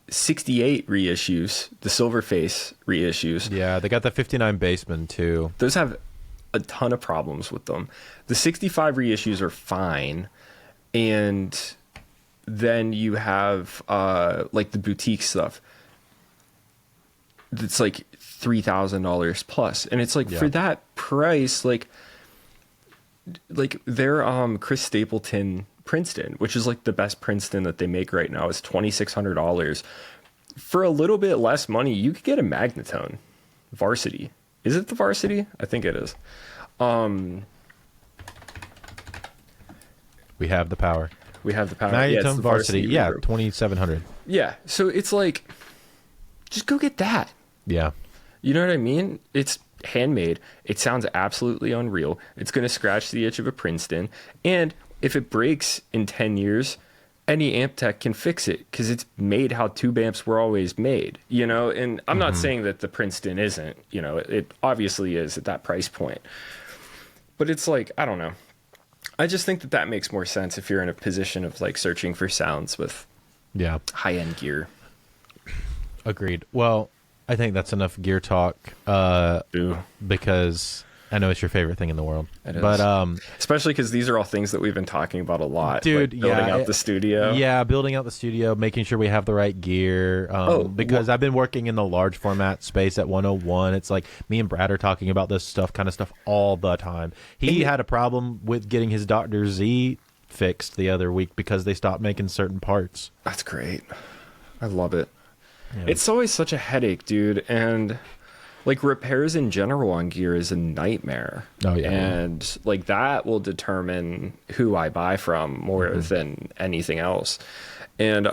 68 reissues, the Silverface reissues. Yeah, they got the 59 Bassman, too. Those have a ton of problems with them. The 65 reissues are fine. And then you have like the boutique stuff. that's like $3,000 plus, and it's like for that price, like their Chris Stapleton Princeton, which is like the best Princeton that they make right now, is $2,600. For a little bit less money, you could get a Magnetone Varsity. Is it the Varsity? I think it is. We have the power. Magnetone Varsity. Yeah, 2,700. Yeah. So it's like, just go get that. Yeah. You know what I mean? It's handmade. It sounds absolutely unreal. It's going to scratch the itch of a Princeton. And if it breaks in 10 years, any amp tech can fix it because it's made how tube amps were always made, you know? And I'm not saying that the Princeton isn't, you know, it obviously is at that price point. But it's like, I don't know. I just think that makes more sense if you're in a position of like searching for sounds with high-end gear. Agreed. Well, I think that's enough gear talk because I know it's your favorite thing in the world. It is. But especially because these are all things that we've been talking about a lot. Dude, like building out the studio. Yeah, building out the studio, making sure we have the right gear. Because I've been working in the large format space at 101. It's like me and Brad are talking about this kind of stuff all the time. He had a problem with getting his Dr. Z fixed the other week because they stopped making certain parts. That's great. I love it. Yeah. It's always such a headache, dude. And like repairs in general on gear is a nightmare. Oh yeah. And like that will determine who I buy from more than anything else. And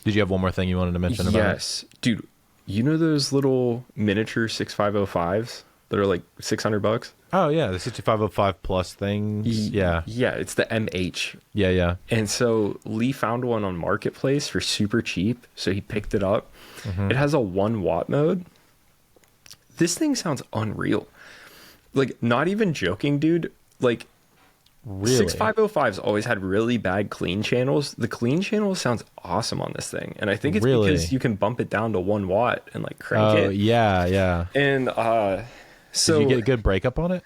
did you have one more thing you wanted to mention about it? Yes. Dude, you know those little miniature 6505s that are like $600? Oh yeah, the 6505 plus things. Yeah. Yeah, it's the MH. Yeah. And so Lee found one on Marketplace for super cheap, so he picked it up. It has a 1 watt mode. This thing sounds unreal. Like, not even joking, dude. Like, really? 6505's always had really bad clean channels. The clean channel sounds awesome on this thing. And I think it's because you can bump it down to 1 watt and, like, crank it. Yeah. And, so... Did you get a good breakup on it?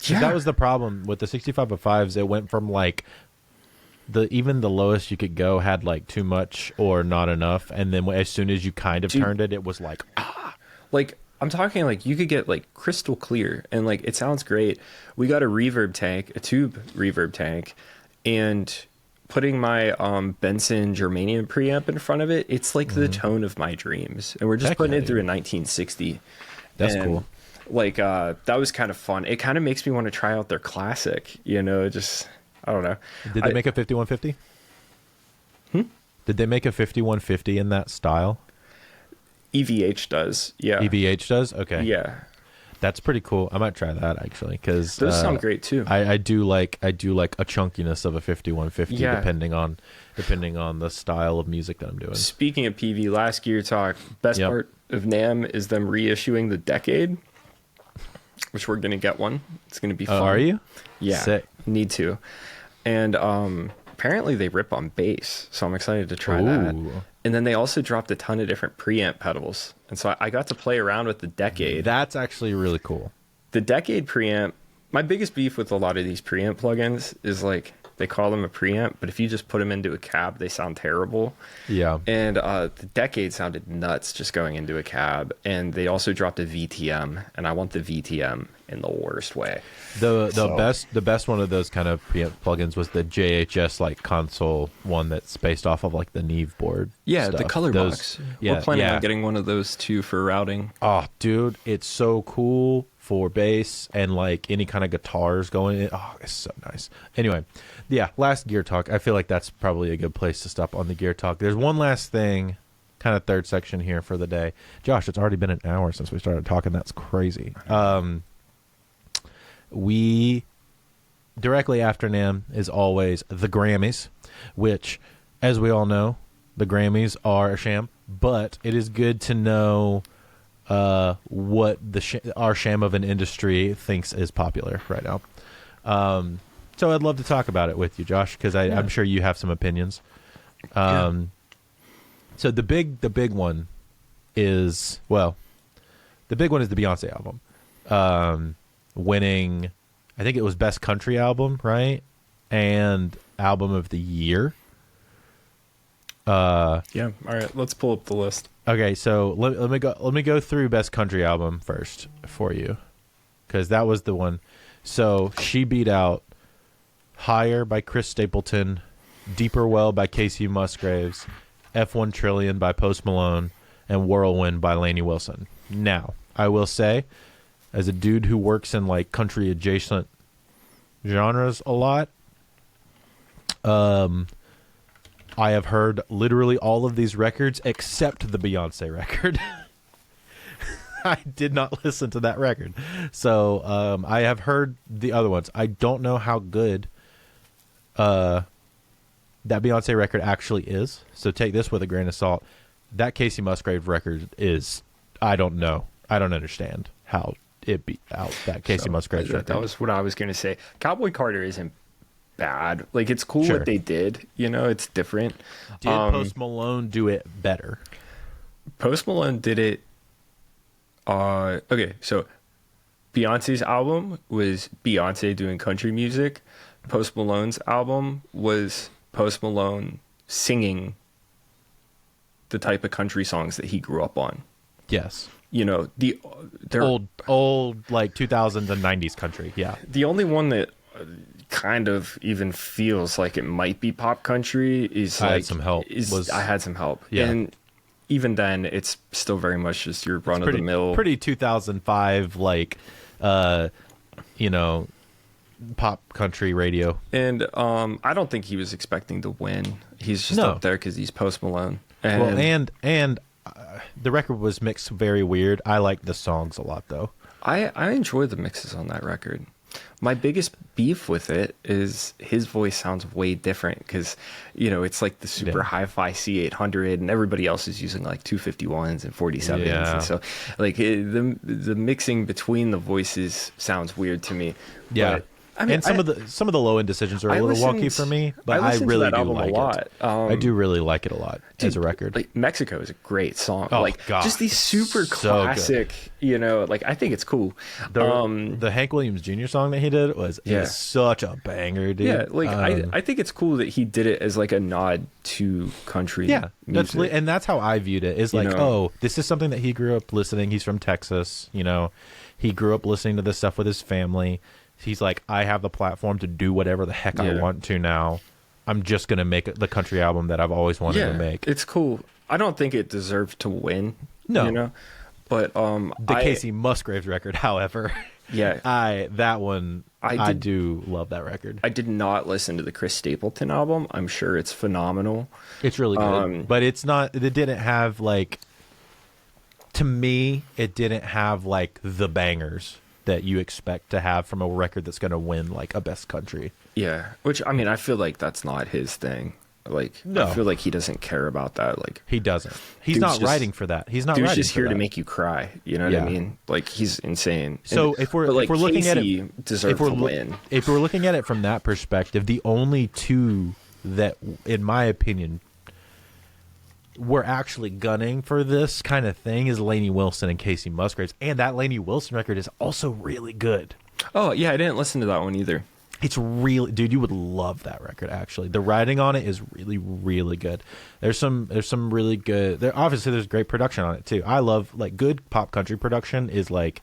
Yeah. That was the problem with the 6505s. It went from, like... even the lowest you could go had, like, too much or not enough. And then as soon as you kind of turned it, it was like, Like... I'm talking like you could get like crystal clear and like it sounds great. We got a reverb tank, a tube reverb tank, and putting my Benson Germanium preamp in front of it, it's like the tone of my dreams. And we're just putting it through a 1960. That's cool. Like that was kind of fun. It kind of makes me want to try out their classic, you know, just I don't know. Did they make a 5150? Did they make a 5150 in that style? EVH does, yeah. EVH does? Okay. Yeah. That's pretty cool. I might try that actually because those sound great too. I do like a chunkiness of a 5150 depending on the style of music that I'm doing. Speaking of PV, last gear talk, best part of NAMM is them reissuing the Decade, which we're gonna get one. It's gonna be fun. Are you? Yeah. Sick. Need to. And apparently they rip on bass, so I'm excited to try that. And then they also dropped a ton of different preamp pedals. And so I got to play around with the Decade. That's actually really cool. The Decade preamp, my biggest beef with a lot of these preamp plugins is like they call them a preamp, but if you just put them into a cab, they sound terrible. Yeah. And the Decade sounded nuts just going into a cab. And they also dropped a VTM, and I want the VTM in the worst way. The best one of those kind of preamp plugins was the JHS like console one that's based off of like the Neve board. Yeah, stuff. the color box. We're planning on getting one of those too for routing. Oh, dude, it's so cool for bass and like any kind of guitars going in. Oh, it's so nice. Anyway, yeah, last gear talk. I feel like that's probably a good place to stop on the gear talk. There's one last thing, kind of third section here for the day. Josh, it's already been an hour since we started talking. That's crazy. We directly after NAMM is always the Grammys, which, as we all know, the Grammys are a sham, but it is good to know what our sham of an industry thinks is popular right now. So I'd love to talk about it with you, Josh, because I'm sure you have some opinions. So the big one is the Beyonce album. Winning, I think it was Best Country Album, right? And Album of the Year. Yeah. All right. Let's pull up the list. Okay, so let me go through best country album first for you, because that was the one. So she beat out Higher by Chris Stapleton, Deeper Well by Casey Musgraves, F1 Trillion by Post Malone, and Whirlwind by Lainey Wilson. Now, I will say, as a dude who works in like country adjacent genres a lot, I have heard literally all of these records except the Beyonce record. I did not listen to that record. So I have heard the other ones. I don't know how good that Beyonce record actually is. So take this with a grain of salt. That Casey Musgrave record is, I don't know. I don't understand how it beat out that Casey Musgrave record. That was what I was going to say. Cowboy Carter isn't bad. Like, it's cool what they did. You know, it's different. Did Post Malone do it better? Post Malone did it. Okay, so Beyonce's album was Beyonce doing country music. Post Malone's album was Post Malone singing the type of country songs that he grew up on. Yes. You know, they're old like 2000s and 90s country. Yeah. The only one that kind of even feels like it might be pop country is I Had Some Help. I Had Some Help. Yeah. And even then, it's still very much just your run of the mill. Pretty 2005, like, you know, pop country radio. And I don't think he was expecting to win. He's just up there because he's Post Malone. And the record was mixed very weird. I like the songs a lot, though. I enjoy the mixes on that record. My biggest beef with it is his voice sounds way different because, you know, it's like the super hi-fi C800 and everybody else is using like 251s and 47s. Yeah. And so like the mixing between the voices sounds weird to me. Yeah. But, I mean, and some of the low end decisions are a little wonky for me, but I really do like it. I do really like it a lot as a record. Like Mexico is a great song. Oh, like God, just these super classic, you know, like I think it's cool. The Hank Williams Jr. song that he did is such a banger, dude. Yeah, like I think it's cool that he did it as like a nod to country. Yeah, music. and that's how I viewed it. Is like, oh, this is something that he grew up listening. He's from Texas, you know. He grew up listening to this stuff with his family. He's like, I have the platform to do whatever the heck I want to now. I'm just going to make the country album that I've always wanted to make. It's cool. I don't think it deserved to win. No. You know? But the Casey Musgraves record, however. Yeah. I do love that record. I did not listen to the Chris Stapleton album. I'm sure it's phenomenal. It's really good. But it didn't have like, to me, it didn't have like the bangers that you expect to have from a record that's going to win like a best country. Yeah, which I mean, I feel like that's not his thing. Like, no. I feel like he doesn't care about that. Like, he doesn't. He's not writing for that. He's not. Dude's writing just here for to that. make you cry. You know what I mean? Like, he's insane. So if we're looking at it, deserves to win. If we're looking at it from that perspective, the only two that, in my opinion, we're actually gunning for this kind of thing is Lainey Wilson and Casey Musgraves, and that Lainey Wilson record is also really good. Oh yeah, I didn't listen to that one either. It's really, dude, you would love that record. Actually, the writing on it is really, really good. There's some really good. Obviously, there's great production on it too. I love like good pop country production is like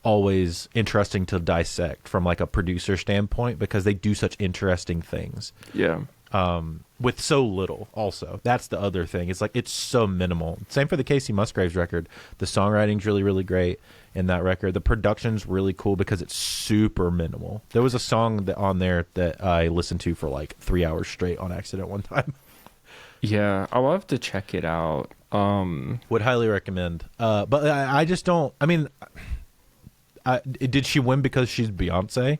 always interesting to dissect from like a producer standpoint because they do such interesting things. Yeah. With so little also. That's the other thing. It's like it's so minimal. Same for the Casey Musgraves record. The songwriting's really, really great in that record. The production's really cool because it's super minimal. There was a song on there that I listened to for like 3 hours straight on accident one time. Yeah, I'll have to check it out. Would highly recommend. But I just don't. I mean, did she win because she's Beyonce?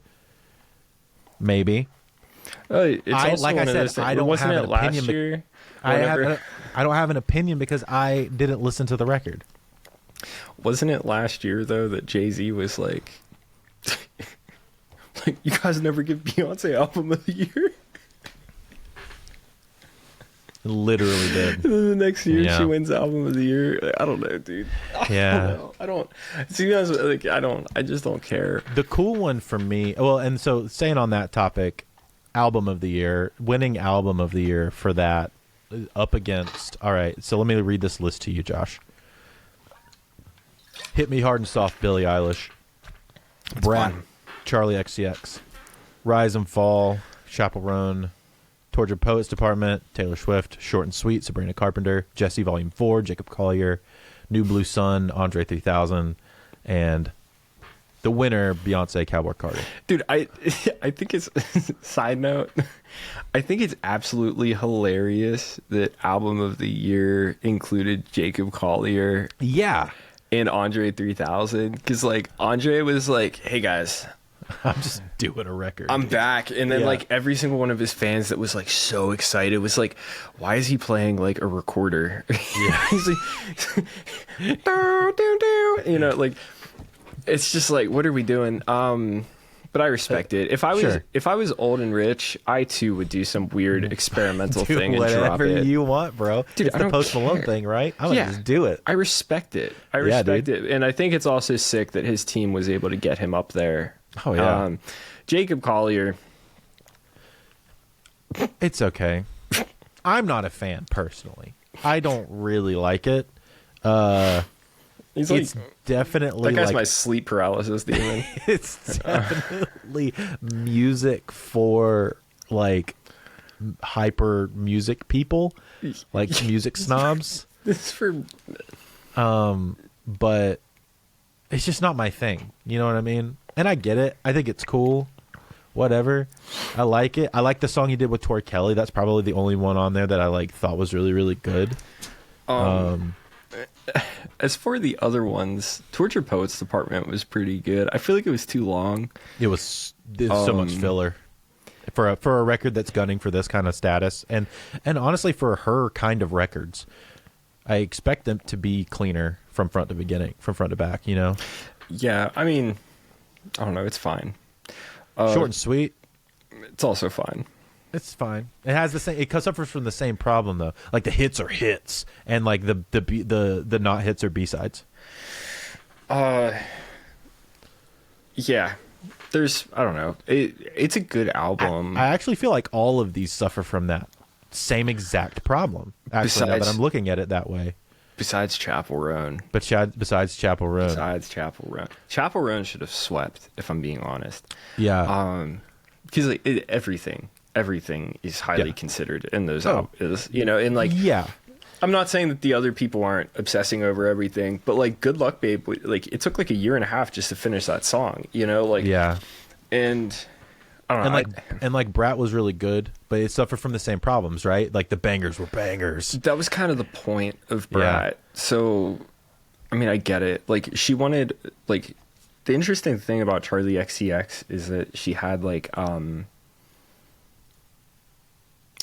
Maybe. It's like I said, I don't have an opinion. I don't have an opinion because I didn't listen to the record. Wasn't it last year though that Jay-Z was like, like you guys never give Beyonce album of the year? Literally did. And then the next year she wins album of the year. I don't know, dude. I don't. See, guys, like I just don't care. The cool one for me. Well, and so staying on that topic. Album of the year, winning album of the year for that up against. All right, so let me read this list to you, Josh. Hit Me Hard and Soft, Billie Eilish. Brat, Charlie XCX. Rise and Fall, Chappell Roan. Tortured Poets Department, Taylor Swift. Short and Sweet, Sabrina Carpenter. Jesse Volume 4, Jacob Collier. New Blue Sun, Andre 3000. And the winner, Beyonce, Cowboy Carter. Dude, I think it's side note. I think it's absolutely hilarious that Album of the Year included Jacob Collier. Yeah. And Andre 3000, because like Andre was like, "Hey guys, I'm just doing a record. I'm back," and then like every single one of his fans that was like so excited was like, "Why is he playing like a recorder?" Yeah, he's like, do, do, do. You know, like it's just like, what are we doing? But I respect it. If I was old and rich, I too would do some weird experimental thing and drop it. Whatever you want, bro. Dude, it's the Post Malone thing, right? I'm gonna just do it. I respect it. I respect it, and I think it's also sick that his team was able to get him up there. Oh yeah, Jacob Collier. It's okay. I'm not a fan personally. I don't really like it. It's definitely that guy's like, my sleep paralysis demon. It's definitely music for like hyper music people, like music snobs. This for but it's just not my thing. You know what I mean? And I get it. I think it's cool. Whatever. I like it. I like the song he did with Tori Kelly. That's probably the only one on there that I like thought was really, really good. As for the other ones, Tortured Poets Department was pretty good. I feel like it was too long. It was so much filler for a record that's gunning for this kind of status, and honestly for her kind of records. I expect them to be cleaner from front to back. You know? Yeah, I mean, I don't know. It's fine. Short and sweet. It's also fine. It's fine. It has the same. It suffers from the same problem though. Like the hits are hits, and like the not hits are B-sides. Yeah. There's, I don't know. It's a good album. I actually feel like all of these suffer from that same exact problem. Actually, now that I'm looking at it that way. Besides Chappell Roan. Besides Chappell Roan. Besides Chappell Roan. Chappell Roan should have swept, if I'm being honest. Yeah. Because like, everything is highly considered in those albums, you know, and like, yeah, I'm not saying that the other people aren't obsessing over everything, but like Good Luck Babe, like it took like a year and a half just to finish that song, you know, like, yeah. And I don't know. And like Brat was really good, but it suffered from the same problems, right? Like the bangers were bangers. That was kind of the point of Brat. Yeah. So, I mean, I get it. Like she wanted, like, the interesting thing about Charlie XCX is that she had like,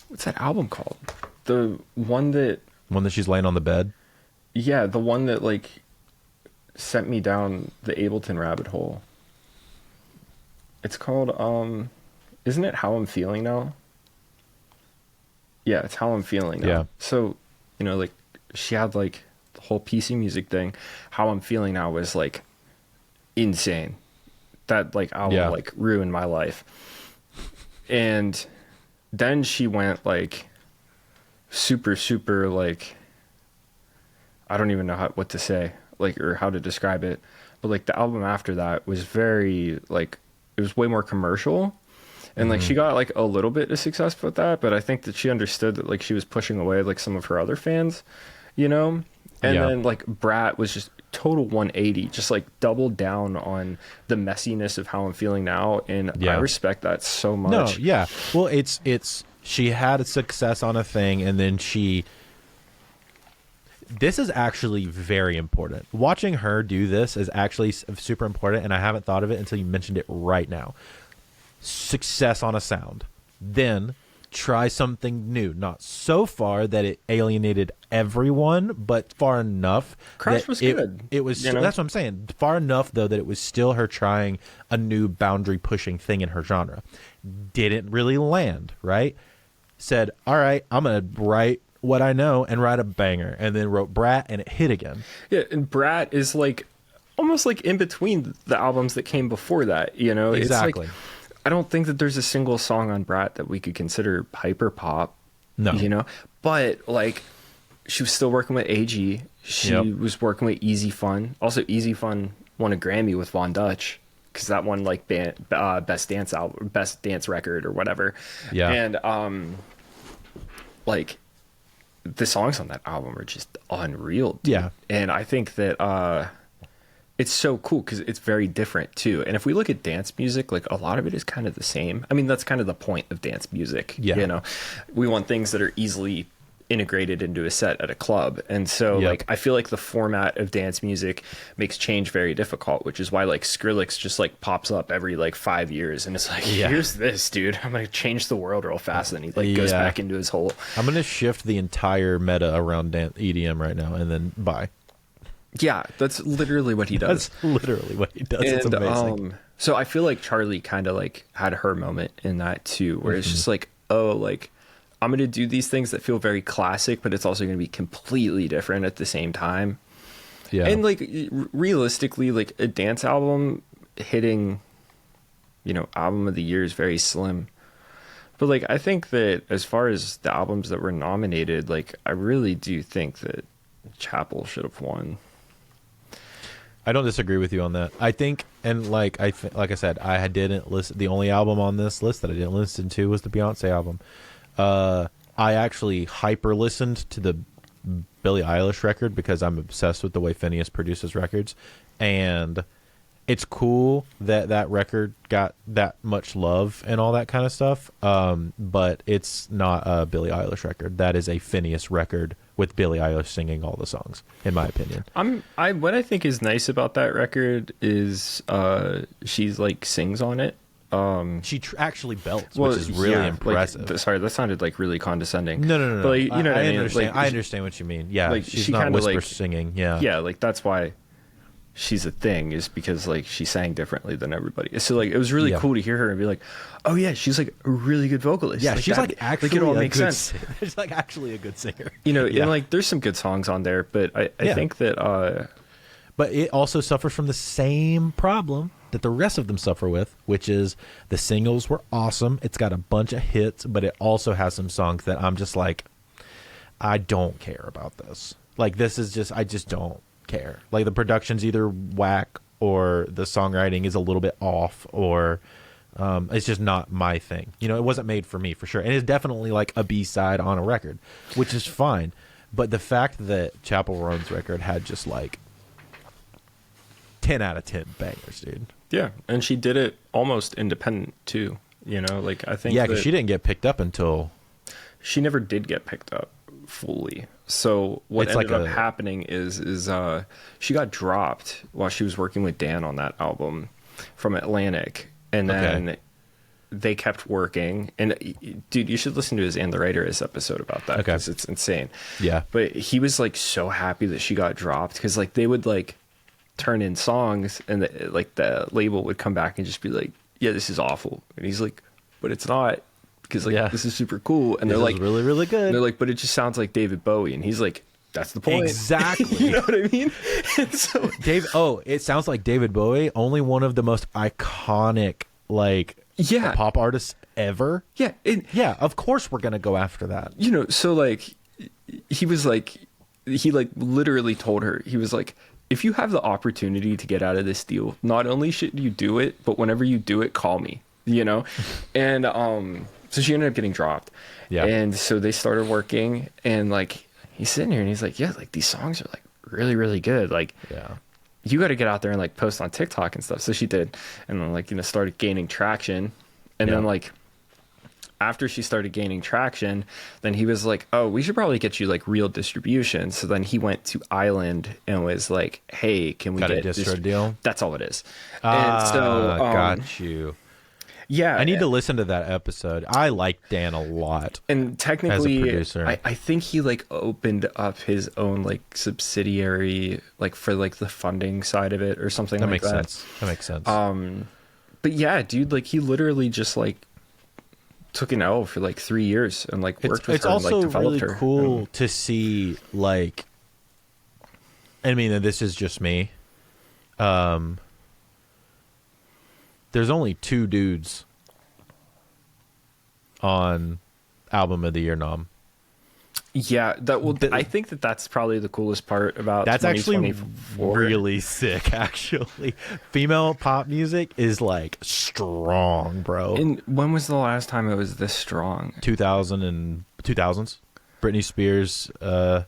what's that album called? The one that she's laying on the bed. Yeah, the one that like sent me down the Ableton rabbit hole. It's called isn't it How I'm Feeling Now? Yeah, it's How I'm Feeling Now. Yeah. So, you know, like she had like the whole PC music thing. How I'm Feeling Now was like insane. That like album like ruined my life. And then she went like super like, I don't even know what to say, like, or how to describe it, but like the album after that was very like, it was way more commercial, and like she got like a little bit of success with that, but I think that she understood that like she was pushing away like some of her other fans, you know. And then like Brat was just total 180, just like doubled down on the messiness of How I'm Feeling Now, and I respect that so much. No, yeah. Well, it's she had a success on a thing, and then this is actually very important. Watching her do this is actually super important, and I haven't thought of it until you mentioned it right now. Success on a sound. Then try something new. Not so far that it alienated everyone, but far enough Crash was good. It was, you know? That's what I'm saying. Far enough, though, that it was still her trying a new boundary-pushing thing in her genre. Didn't really land, right? Said, all right, I'm going to write what I know and write a banger, and then wrote Brat, and it hit again. Yeah, and Brat is like almost like in between the albums that came before that, you know? Exactly. It's like, I don't think that there's a single song on Brat that we could consider hyper pop, No. you know, but like she was still working with AG. She was working with Easy Fun. Also, Easy Fun won a Grammy with Von Dutch because that won like best dance album, best dance record or whatever. Yeah. And like the songs on that album are just unreal, dude. Yeah. And I think that it's so cool because it's very different too. And if we look at dance music, like a lot of it is kind of the same. I mean, that's kind of the point of dance music. Yeah. You know, we want things that are easily integrated into a set at a club. And so like I feel like the format of dance music makes change very difficult, which is why like Skrillex just like pops up every like 5 years and it's like, here's this, dude, I'm gonna change the world real fast. And he like goes back into his hole. I'm gonna shift the entire meta around EDM right now and then bye. Yeah, that's literally what he does. That's literally what he does. And, it's amazing. So I feel like Charlie kind of like had her moment in that too, where it's just like, oh, like I'm going to do these things that feel very classic, but it's also going to be completely different at the same time. Yeah. And like realistically, like a dance album hitting, you know, album of the year is very slim. But like, I think that as far as the albums that were nominated, like I really do think that Chapel should have won. I don't disagree with you on that. I think, and like I said, I didn't listen. The only album on this list that I didn't listen to was the Beyonce album. I actually hyper listened to the Billie Eilish record because I'm obsessed with the way Phineas produces records, and it's cool that that record got that much love and all that kind of stuff. But it's not a Billie Eilish record. That is a Phineas record with Billie Eilish singing all the songs, in my opinion. What I think is nice about that record is she's like sings on it. She actually belts, which is really impressive. Like, sorry, that sounded like really condescending. No. But like, you know what I mean? Understand. Like, I understand what you mean. Yeah, like, she's she not whisper like, singing. Yeah, yeah, like that's why she's a thing, is because like she sang differently than everybody. So like it was really cool to hear her and be like, oh yeah, she's like a really good vocalist. Yeah, she's like actually like, it all makes sense. She's like actually a good singer. You know, and like there's some good songs on there, but I think that. But it also suffers from the same problem that the rest of them suffer with, which is the singles were awesome. It's got a bunch of hits, but it also has some songs that I'm just like, I don't care about this. Like this is just, I just don't care. Like the production's either whack or the songwriting is a little bit off, or it's just not my thing. You know, it wasn't made for me for sure. And it's definitely like a B-side on a record, which is fine. But the fact that Chapel Roan's record had just like 10 out of 10 bangers, dude. Yeah, and she did it almost independent too. You know, like I think because she didn't get picked up until she never did get picked up fully. So what ended up happening is she got dropped while she was working with Dan on that album from Atlantic, and then they kept working. And dude, you should listen to his And the Writer Is episode about that because it's insane. Yeah, but he was like so happy that she got dropped because like they would like turn in songs and the label would come back and just be like, yeah, this is awful. And he's like, but it's not, because like this is super cool. And they're like really, really good. They're like, but it just sounds like David Bowie. And he's like, that's the point. Exactly. You know what I mean? And so it sounds like David Bowie, only one of the most iconic like pop artists ever. Yeah. Of course we're gonna go after that. You know, so like he was like, he like literally told her, he was like, if you have the opportunity to get out of this deal, not only should you do it, but whenever you do it, call me, you know? And so she ended up getting dropped. Yeah. And so they started working, and like he's sitting here and he's like, yeah, like these songs are like really, really good. Like, you got to get out there and like post on TikTok and stuff. So she did. And then like, you know, started gaining traction. And then like, after she started gaining traction, then he was like, oh, we should probably get you like real distribution. So then he went to Island and was like, hey, can we get a distro deal? That's all it is. And so got you. Yeah. I need to listen to that episode. I like Dan a lot. And technically, as a producer. I think he like opened up his own like subsidiary, like for like the funding side of it or something like that. That makes sense. But yeah, dude, like he literally just like took an L for like 3 years and like worked with her and like developed her. It's also really cool to see, like, I mean, this is just me. There's only 2 dudes on Album of the Year nom. Yeah, I think that's probably the coolest part about that's actually 2024. really sick. Actually, female pop music is like strong, bro. And when was the last time it was this strong? 2000s. Britney Spears, and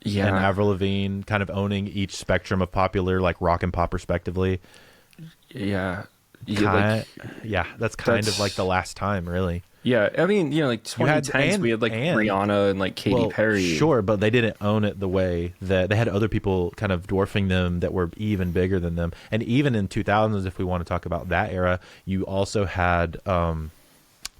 Avril Lavigne kind of owning each spectrum of popular like rock and pop respectively. Yeah, that's kind of like the last time, really. Yeah, I mean, like 2010s, we had like Rihanna and like Katy Perry. Sure, but they didn't own it the way that they had other people kind of dwarfing them that were even bigger than them. And even in 2000s, if we want to talk about that era, you also had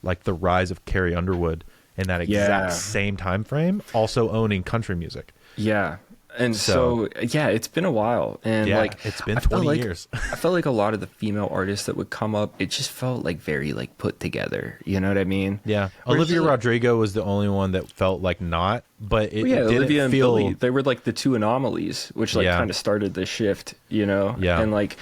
like the rise of Carrie Underwood in that exact same time frame, also owning country music. Yeah. And so it's been a while, and like it's been 20 years. I felt like a lot of the female artists that would come up, it just felt like very like put together. You know what I mean? Yeah. Olivia Rodrigo was the only one that felt like not, but it didn't Olivia and feel. Billie, they were like the two anomalies, which like kind of started the shift. You know? Yeah. And like,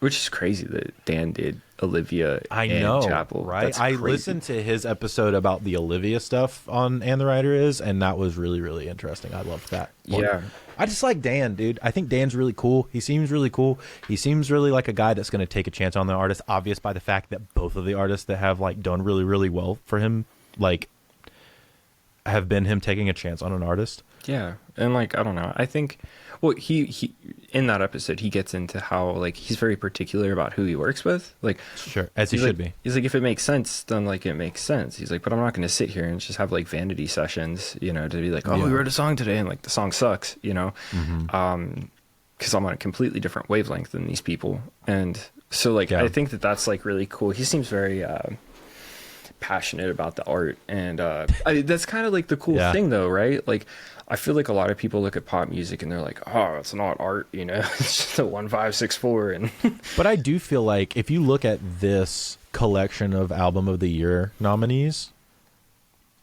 which is crazy that Dan did Olivia and Chapel, right? I listened to his episode about the Olivia stuff on And the Writer Is, and that was really, really interesting. I loved that. Yeah. I just like Dan, dude. I think Dan's really cool. He seems really cool. He seems really like a guy that's going to take a chance on the artist, obvious by the fact that both of the artists that have like done really, really well for him, like have been him taking a chance on an artist. Yeah. And like, I don't know. I think, well, he in that episode, he gets into how like he's very particular about who he works with. Like, sure, as he should be. He's like, if it makes sense, then like it makes sense. He's like, but I'm not going to sit here and just have like vanity sessions, you know, to be like, we wrote a song today and like the song sucks, you know, because I'm on a completely different wavelength than these people. And so like, I think that's like really cool. He seems very passionate about the art, and that's kind of like the cool thing though, right? Like, I feel like a lot of people look at pop music and they're like, oh, it's not art, you know, it's just a 1 5 6 4. And but I do feel like if you look at this collection of Album of the Year nominees,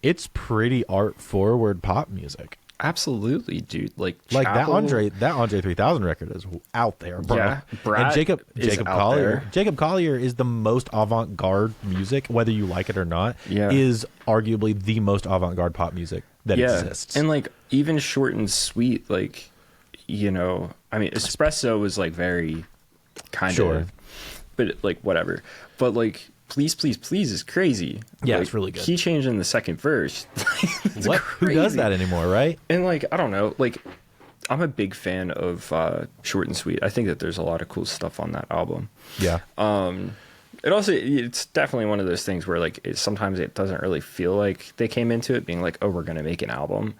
it's pretty art forward pop music. Absolutely, dude. Like that Andre 3000 record is out there, bro. Yeah, and Jacob Collier is the most avant-garde music, whether you like it or not. Is arguably the most avant-garde pop music that exists. And like even Short and Sweet, like, you know, I mean, Espresso was like very kind of, but like whatever. But like Please, Please, Please is crazy. Yeah, like, it's really good. He changed in the second verse. What? Who does that anymore, right? And like, I don't know, like, I'm a big fan of Short and Sweet. I think that there's a lot of cool stuff on that album. Yeah. It's definitely one of those things where like sometimes it doesn't really feel like they came into it being like, oh, we're going to make an album.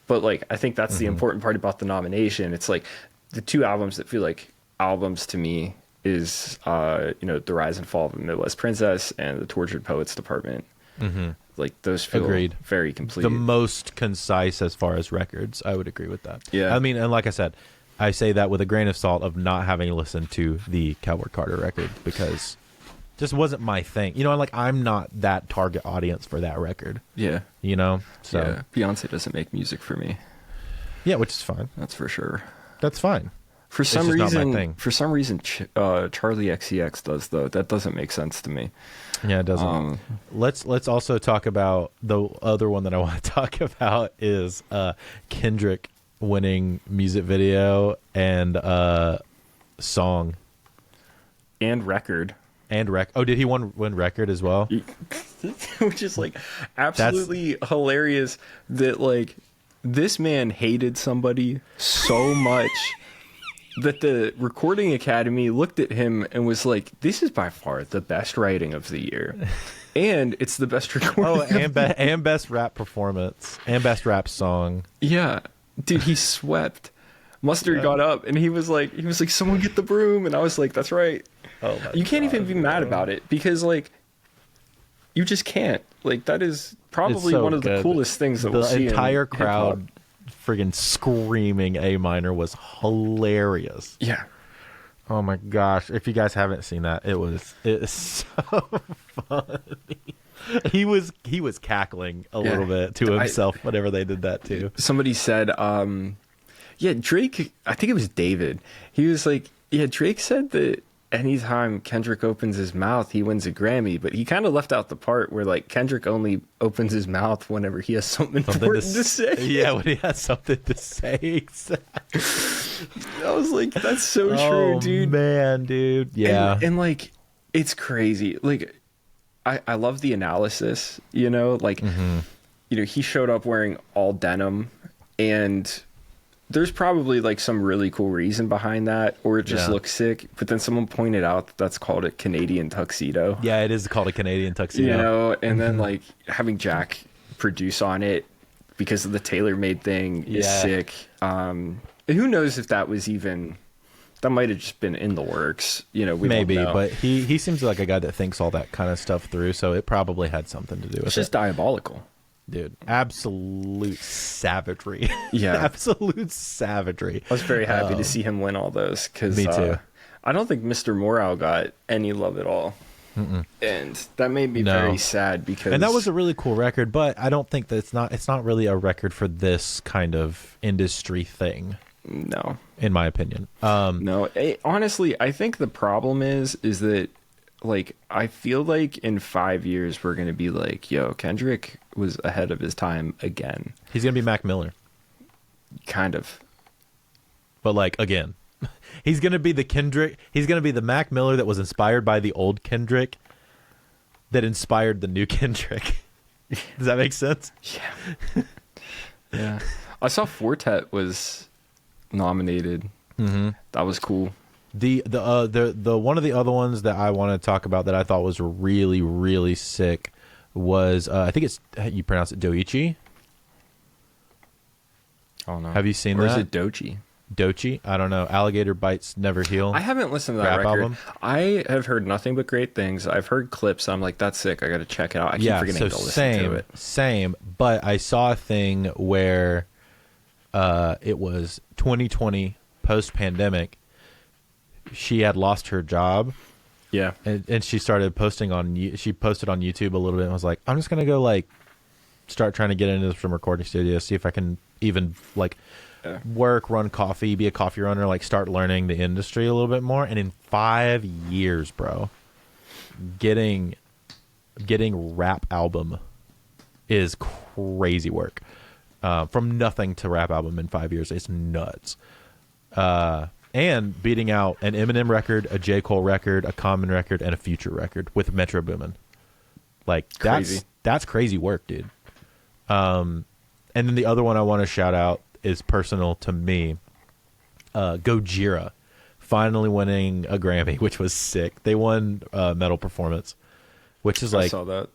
But like, I think that's the important part about the nomination. It's like the two albums that feel like albums to me is you know, The Rise and Fall of the Midwest Princess and The Tortured Poets Department. Like those feel very complete. The most concise as far as records. I would agree with that. Yeah. I mean, and like I said, I say that with a grain of salt of not having listened to the Cowboy Carter record because it just wasn't my thing. You know, like I'm not that target audience for that record. Yeah. You know? So yeah. Beyonce doesn't make music for me. Yeah, which is fine. That's for sure. That's fine. For some reason, Charlie XCX does though. That doesn't make sense to me. Yeah, it doesn't. Let's also talk about the other one that I want to talk about is Kendrick winning music video and song and record. Oh, did he win record as well? Which is like absolutely hilarious that like this man hated somebody so much that the Recording Academy looked at him and was like, this is by far the best writing of the year. And it's the best recording. And best rap performance. And best rap song. Yeah. Dude, he swept. Mustard got up and he was like, someone get the broom. And I was like, that's right. Oh you can't even be mad about it because like, you just can't. Like, that is probably one of the coolest things that we'll see. The entire crowd friggin' screaming A minor was hilarious. Yeah. Oh my gosh. If you guys haven't seen that, it's so funny. He was cackling a little bit to himself whenever they did that too. Somebody said, Drake, I think it was David. He was like, Drake said that anytime Kendrick opens his mouth, he wins a Grammy. But he kind of left out the part where like Kendrick only opens his mouth whenever he has something important to say. Yeah, when he has something to say. I was like, that's so true, dude. Man, dude. Yeah. And like, it's crazy. Like, I love the analysis, you know, like, you know, he showed up wearing all denim, and there's probably like some really cool reason behind that, or it just looks sick. But then someone pointed out that that's called a Canadian tuxedo. Yeah, it is called a Canadian tuxedo. You know, and then like having Jack produce on it because of the tailor-made thing is sick. And who knows if that was even, that might have just been in the works. You know, we maybe, don't know. but he seems like a guy that thinks all that kind of stuff through, so it probably had something to do with it. It's just diabolical. Dude, absolute savagery. Yeah. Absolute savagery. I was very happy to see him win all those, because me too. I don't think Mr. Morale got any love at all. And that made me very sad, because... And that was a really cool record, but I don't think that it's not really a record for this kind of industry thing. No. In my opinion. No, honestly, I think the problem is that, like, I feel like in 5 years we're going to be like, yo, Kendrick was ahead of his time again. He's going to be Mac Miller. Kind of. But, like, again, he's going to be the Kendrick. He's going to be the Mac Miller that was inspired by the old Kendrick that inspired the new Kendrick. Does that make sense? Yeah. Yeah. I saw Fortet was nominated. That was cool. The one of the other ones that I want to talk about that I thought was really, really sick was I think it's, you pronounce it Doichi. Oh no. Have you seen that? Or that? is it Dochi? Dochi? I don't know. Alligator Bites Never Heal. I haven't listened to that rap record. album. I have heard nothing but great things. I've heard clips. I'm like, that's sick. I got to check it out. I keep forgetting to listen to it. Same. But I saw a thing where it was 2020 post-pandemic. She had lost her job. Yeah. And she started posting she posted on YouTube a little bit and was like, I'm just going to go like start trying to get into some recording studio, see if I can even like work, run coffee, be a coffee runner, like start learning the industry a little bit more. And in 5 years, bro, getting rap album is crazy work. From nothing to rap album in 5 years. It's nuts. And beating out an Eminem record, a J. Cole record, a Common record, and a Future record with Metro Boomin. Like, that's crazy work, dude. And then the other one I want to shout out is personal to me. Gojira finally winning a Grammy, which was sick. They won Metal Performance, which is like... I saw that.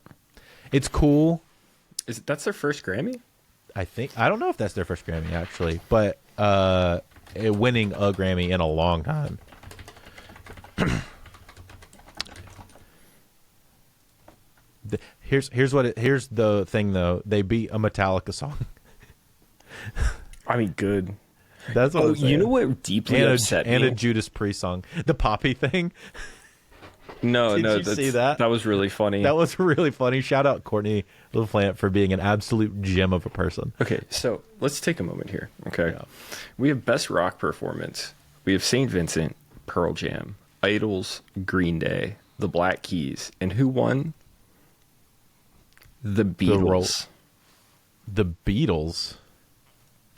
It's cool. That's their first Grammy? I don't know if that's their first Grammy, actually. But... winning a Grammy in a long time. Here's the thing though. They beat a Metallica song. I mean, good. That's what I'm saying. You know what deeply upset me? And a Judas Priest song, the Poppy thing. No, Did you see that? That was really funny. That was really funny. Shout out Courtney LaFlante for being an absolute gem of a person. Okay, so let's take a moment here. Okay, Yeah. We have Best Rock Performance. We have St. Vincent, Pearl Jam, Idols, Green Day, The Black Keys, and who won? The Beatles. The Beatles.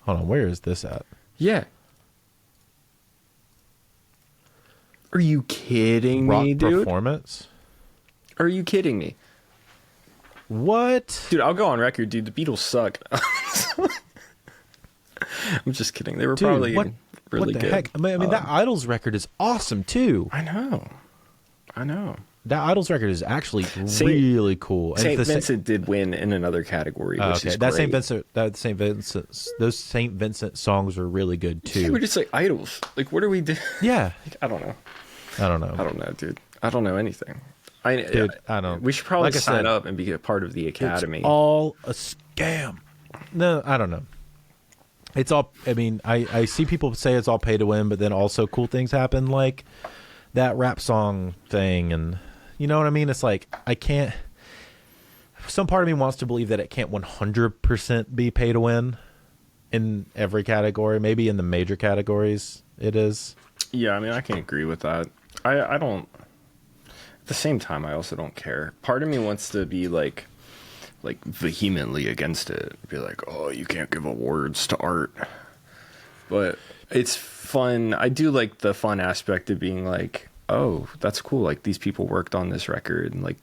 Hold on, where is this at? Yeah. Are you kidding me, dude? Rock Performance? Are you kidding me? What? Dude, I'll go on record, dude. The Beatles suck. I'm just kidding. They were probably really good. Heck? I mean, that Idols record is awesome, too. I know. That Idols record is actually really cool. St. Vincent did win in another category, which is that great. Those St. Vincent songs are really good, too. Yeah, we're just like Idols. Like, what are we doing? Yeah. I don't know. I don't know, dude. I don't know anything. I don't. We should probably sign up and be a part of the academy. It's all a scam. No, I don't know. It's all. I mean, I see people say it's all pay to win, but then also cool things happen, like that rap song thing, and you know what I mean. It's like I can't. Some part of me wants to believe that it can't 100% be pay to win in every category. Maybe in the major categories, it is. Yeah, I mean, I can agree with that. I don't. At the same time, I also don't care. Part of me wants to be like vehemently against it. Be like, oh, you can't give awards to art. But it's fun. I do like the fun aspect of being like, oh, that's cool. Like these people worked on this record and like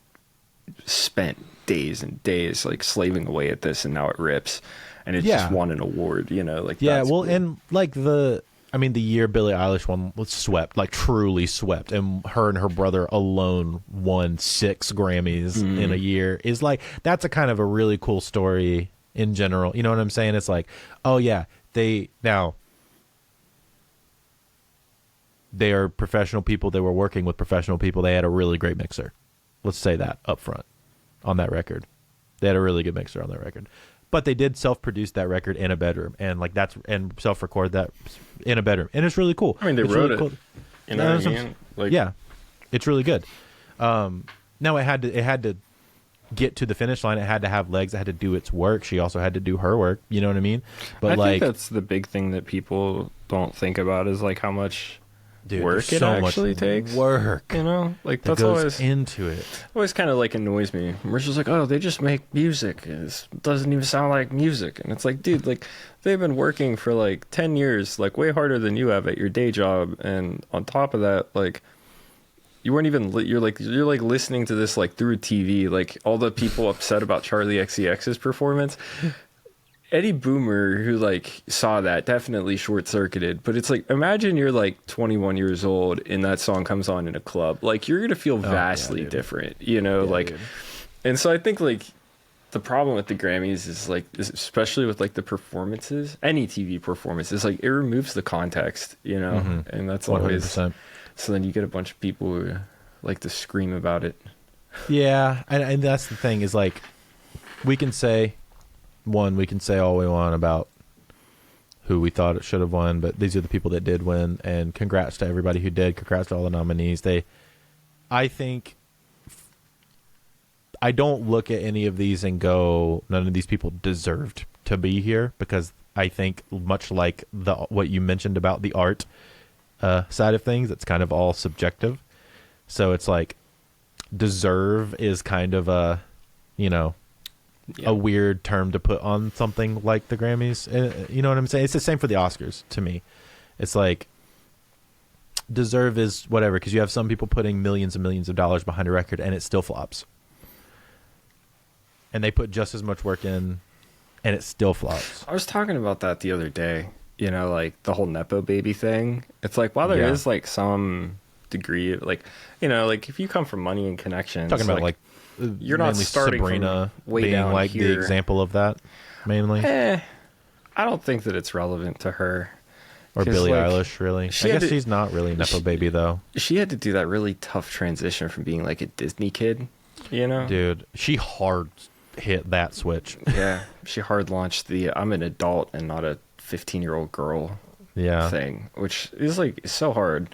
spent days and days like slaving away at this, and now it rips, and it just won an award. You know, like yeah. Well, cool. and like the year Billie Eilish won was swept, like truly swept, and her brother alone won 6 Grammys in a year. Is like that's a kind of a really cool story in general. You know what I'm saying? It's like, oh yeah, they are professional people. They were working with professional people. They had a really great mixer. Let's say that up front on that record. They had a really good mixer on that record. But they did self-produce that record in a bedroom, and like and self-record that in a bedroom, and it's really cool. I mean, they wrote it. Cool. You know what I mean? Like, yeah, it's really good. Now it had to get to the finish line. It had to have legs. It had to do its work. She also had to do her work. You know what I mean? But I think that's the big thing that people don't think about is like how much work it actually takes. Work, you know, like that that's goes always into it. Always kind of like annoys me. We're just like, oh, they just make music. It doesn't even sound like music, and it's like, dude, like they've been working for like 10 years, like way harder than you have at your day job, and on top of that, like you weren't even you're like listening to this like through TV, like all the people upset about Charlie XCX's performance. Eddie Boomer, who like saw that, definitely short-circuited. But it's like, imagine you're like 21 years old and that song comes on in a club. Like you're gonna feel vastly different, you know. Dude. And so I think like the problem with the Grammys is like, especially with like the performances, any TV performance, is like it removes the context, you know, and that's always 100%. So then you get a bunch of people who like to scream about it. Yeah, and that's the thing is like we can say all we want about who we thought it should have won, but these are the people that did win, and congrats to everybody who did. Congrats to all the nominees. I think I don't look at any of these and go, none of these people deserved to be here, because I think much like what you mentioned about the art side of things, it's kind of all subjective. So it's like deserve is kind of a, you know, a weird term to put on something like the Grammys. You know what I'm saying? It's the same for the Oscars to me. It's like deserve is whatever, because you have some people putting millions and millions of dollars behind a record and it still flops. And they put just as much work in and it still flops. I was talking about that the other day, you know, like the whole Nepo baby thing. It's like, while there is like some degree of like, you know, like if you come from money and connections, talking about like you're not starting Sabrina from way being down like here. The example of that mainly. I don't think that it's relevant to her. Or Billie Eilish, really. I guess she's not really Nepo baby though. She had to do that really tough transition from being like a Disney kid, you know? Dude, she hard hit that switch. Yeah, she hard launched the I'm an adult and not a 15-year-old girl thing, which is like so hard.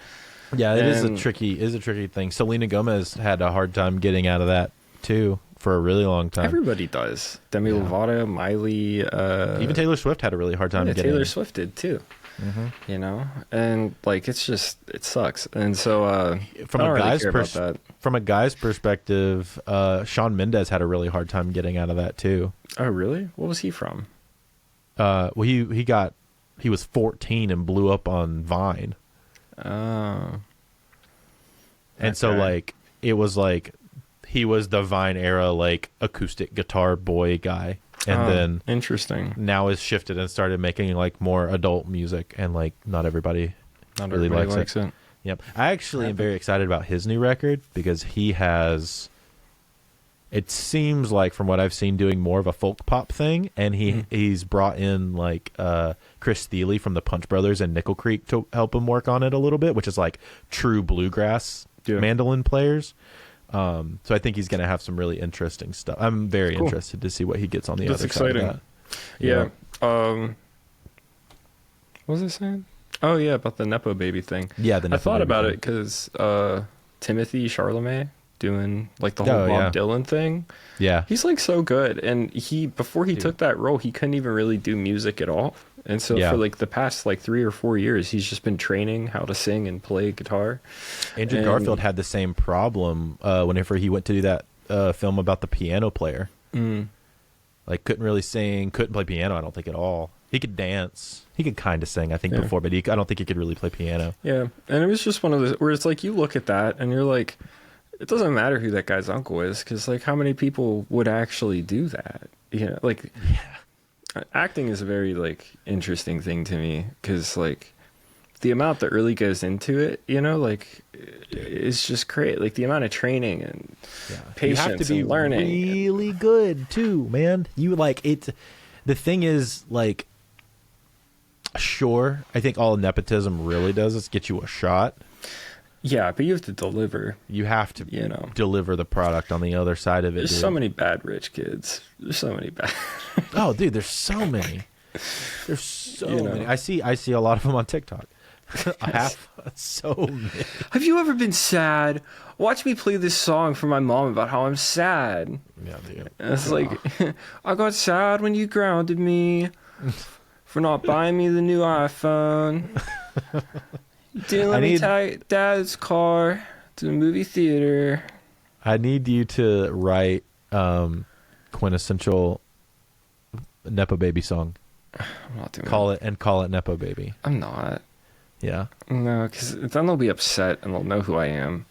Yeah, it is a tricky thing. Selena Gomez had a hard time getting out of that too for a really long time. Everybody does. Demi Lovato, Miley, even Taylor Swift had a really hard time getting. Taylor Swift did too. You know, and like it sucks. And so from a guy's perspective, Shawn Mendes had a really hard time getting out of that too. Oh really? What was he from? Well, he was 14 and blew up on Vine. Oh. And so like it was like he was the Vine era like acoustic guitar boy guy, and then interesting now has shifted and started making like more adult music, and like not everybody really likes it. Yep. I actually am very excited about his new record, because he has, it seems like from what I've seen, doing more of a folk pop thing, and he's brought in like Chris Thile from the Punch Brothers and Nickel Creek to help him work on it a little bit, which is like true bluegrass mandolin players. So I think he's going to have some really interesting stuff. I'm very interested to see what he gets on the other side of that. Yeah. What was I saying? Oh yeah, about the Nepo baby thing. Yeah, I thought about it because Timothy Chalamet doing like the whole Bob Dylan thing. Yeah, he's like so good, and before he took that role, he couldn't even really do music at all. And so for like the past like 3 or 4 years, he's just been training how to sing and play guitar. Andrew Garfield had the same problem whenever he went to do that film about the piano player. Like couldn't really sing, couldn't play piano, I don't think at all. He could dance. He could kind of sing, I think, before, but I don't think he could really play piano. Yeah, and it was just one of those where it's like you look at that and you're like, it doesn't matter who that guy's uncle is, because like how many people would actually do that? You know, like acting is a very like interesting thing to me, because like the amount that really goes into it, you know, like it's just great. Like the amount of training and patience you have to be and learning. Really good too, man. You like it. The thing is, like, sure, I think all nepotism really does is get you a shot. Yeah, but you have to deliver. You have to, deliver the product on the other side of it. There's so many bad rich kids. There's so many bad. Oh, dude, there's so many. There's so many. I see a lot of them on TikTok. I have so many. Have you ever been sad? Watch me play this song for my mom about how I'm sad. Yeah, dude. And it's like, I got sad when you grounded me for not buying me the new iPhone. You didn't let me take Dad's car to the movie theater. I need you to write quintessential Nepo Baby song. I'm not doing Call it Nepo Baby. I'm not. Yeah. No, because then they'll be upset and they'll know who I am.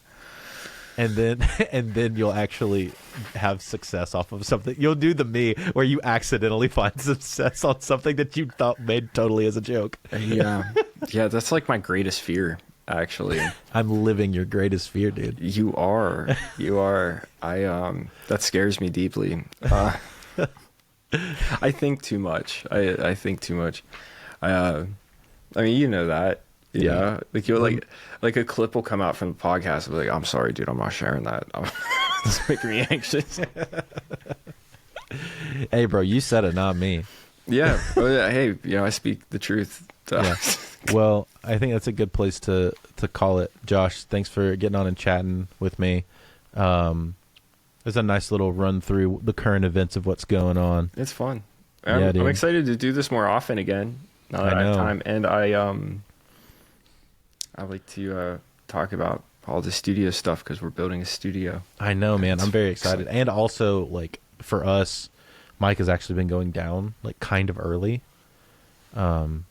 And then you'll actually have success off of something. You'll do the me where you accidentally find success on something that you thought made totally as a joke. Yeah. Yeah, that's like my greatest fear, actually. I'm living your greatest fear, dude. You are. That scares me deeply. I think too much. I think too much. I mean, you know that. Yeah, like you'll like a clip will come out from the podcast. I'll be like, I'm sorry, dude, I'm not sharing that. It's making me anxious. Hey, bro, you said it, not me. Yeah. Hey, I speak the truth. Yeah. Well, I think that's a good place to call it. Josh, thanks for getting on and chatting with me. It's a nice little run through the current events of what's going on. It's fun. I'm excited to do this more often again. Now that I have time, and I like to talk about all the studio stuff because we're building a studio. I know, man. I'm very excited. And also, like, for us, Mike has actually been going down, like, kind of early. And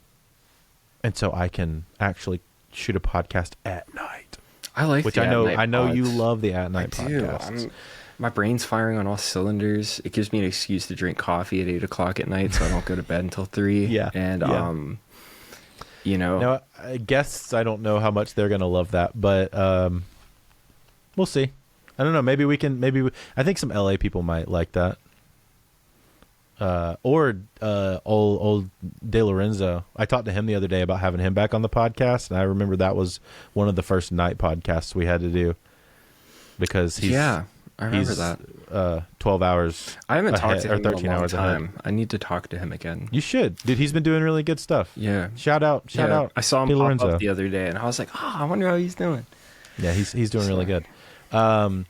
so I can actually shoot a podcast at night. I like which the I know you love the at night podcasts. My brain's firing on all cylinders. It gives me an excuse to drink coffee at 8 o'clock at night so I don't go to bed until 3. Yeah. And, Now, guests, I don't know how much they're going to love that, but we'll see. I don't know. Maybe I think some LA people might like that. Or old De Lorenzo. I talked to him the other day about having him back on the podcast, and I remember that was one of the first night podcasts we had to do because I remember that. 12 hours. I haven't talked to him 13 in a long hours time. ahead. I need to talk to him again. You should, dude. He's been doing really good stuff. Yeah. Shout out. I saw him De pop Lorenzo. up the other day, and I was like, I wonder how he's doing. Yeah, he's doing really good. But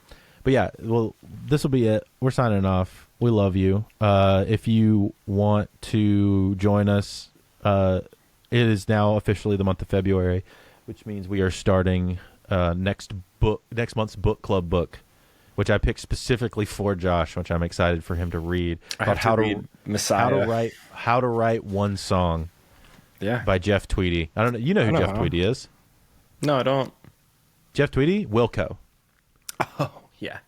yeah, well, this will be it. We're signing off. We love you. If you want to join us, it is now officially the month of February, which means we are starting next month's book club book, which I picked specifically for Josh, which I'm excited for him to read. I have to read Messiah. How to write one song. Yeah. By Jeff Tweedy. I don't know. You know who Jeff Tweedy is? No, I don't. Jeff Tweedy, Wilco. Oh yeah.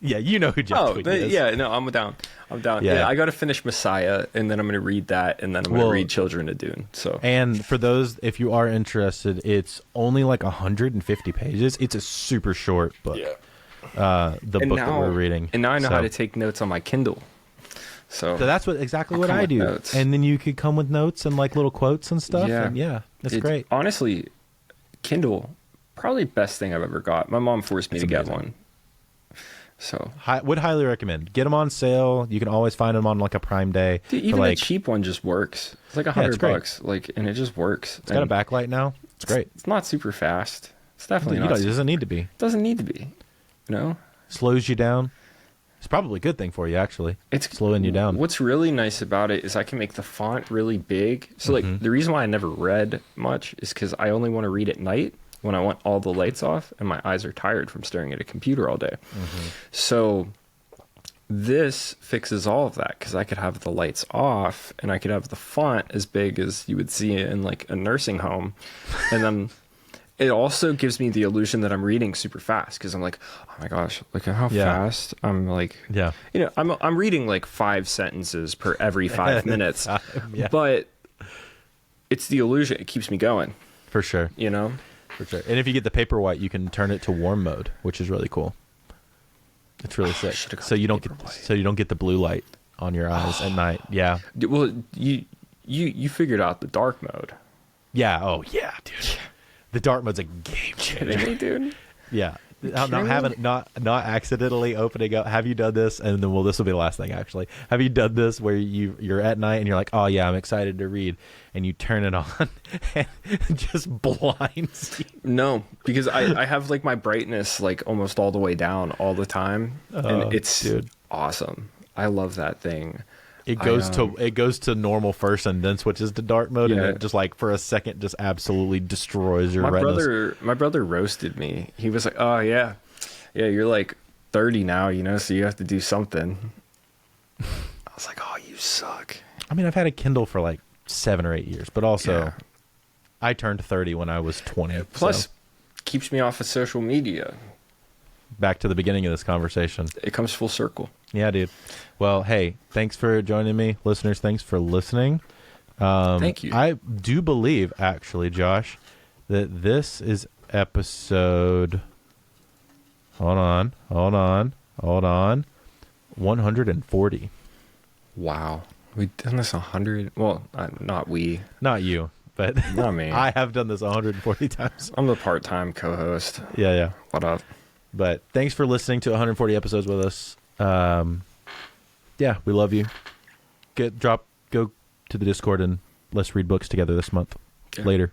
Yeah, you know who Jeff Tweedy is. Yeah, no, I'm down. Yeah, I got to finish Messiah, and then I'm going to read that, and then I'm going to read Children of Dune. So, and for those, if you are interested, it's only like 150 pages. It's a super short book. Yeah. The book that we're reading. And now I know how to take notes on my Kindle. So that's exactly what I do. Notes. And then you could come with notes and like little quotes and stuff. Yeah. And it's great. Honestly, Kindle, probably best thing I've ever got. My mom forced me to get one. So would highly recommend. Get them on sale. You can always find them on like a Prime Day. Dude, even the cheap one just works. It's like $100, and it just works. It's got a backlight now. It's great. It's not super fast. It's definitely not. It doesn't need to be. It doesn't need to be. You know, slows you down. It's probably a good thing for you, actually. It's slowing you down. What's really nice about it is I can make the font really big. So like the reason why I never read much is because I only want to read at night when I want all the lights off and my eyes are tired from staring at a computer all day. So this fixes all of that because I could have the lights off and I could have the font as big as you would see in like a nursing home. And then it also gives me the illusion that I'm reading super fast because I'm like, oh my gosh, look at how fast I'm like, you know, I'm reading like 5 sentences per every 5 minutes, but it's the illusion. It keeps me going. For sure. You know? For sure. And if you get the Paperwhite, you can turn it to warm mode, which is really cool. It's really sick. So you don't get the blue light on your eyes at night. Yeah. Well, you figured out the dark mode. Yeah. Oh yeah, dude. The dark mode's a game changer, dude. Yeah. Not accidentally opening up. Have you done this? And then this will be the last thing actually. Have you done this where you're at night and you're like, oh yeah, I'm excited to read, and you turn it on and it just blinds you? No, because I have like my brightness like almost all the way down all the time, and it's awesome. I love that thing. It goes to normal first and then switches to dark mode, and it just like for a second just absolutely destroys your retinas. My brother roasted me. He was like, "Oh yeah, you're like 30 now, you know, so you have to do something." I was like, "Oh, you suck." I mean, I've had a Kindle for like 7 or 8 years, but also I turned 30 when I was 20. Plus, keeps me off of social media. Back to the beginning of this conversation. It comes full circle. Yeah, dude. Well, hey, thanks for joining me. Listeners, thanks for listening. Thank you. I do believe, actually, Josh, that this is episode... Hold on. 140. Wow. We've done this 100... Well, not we. Not you, but... Not me. I have done this 140 times. I'm the part-time co-host. Yeah. What up? But thanks for listening to 140 episodes with us. We love you. Go to the Discord and let's read books together this month. Later.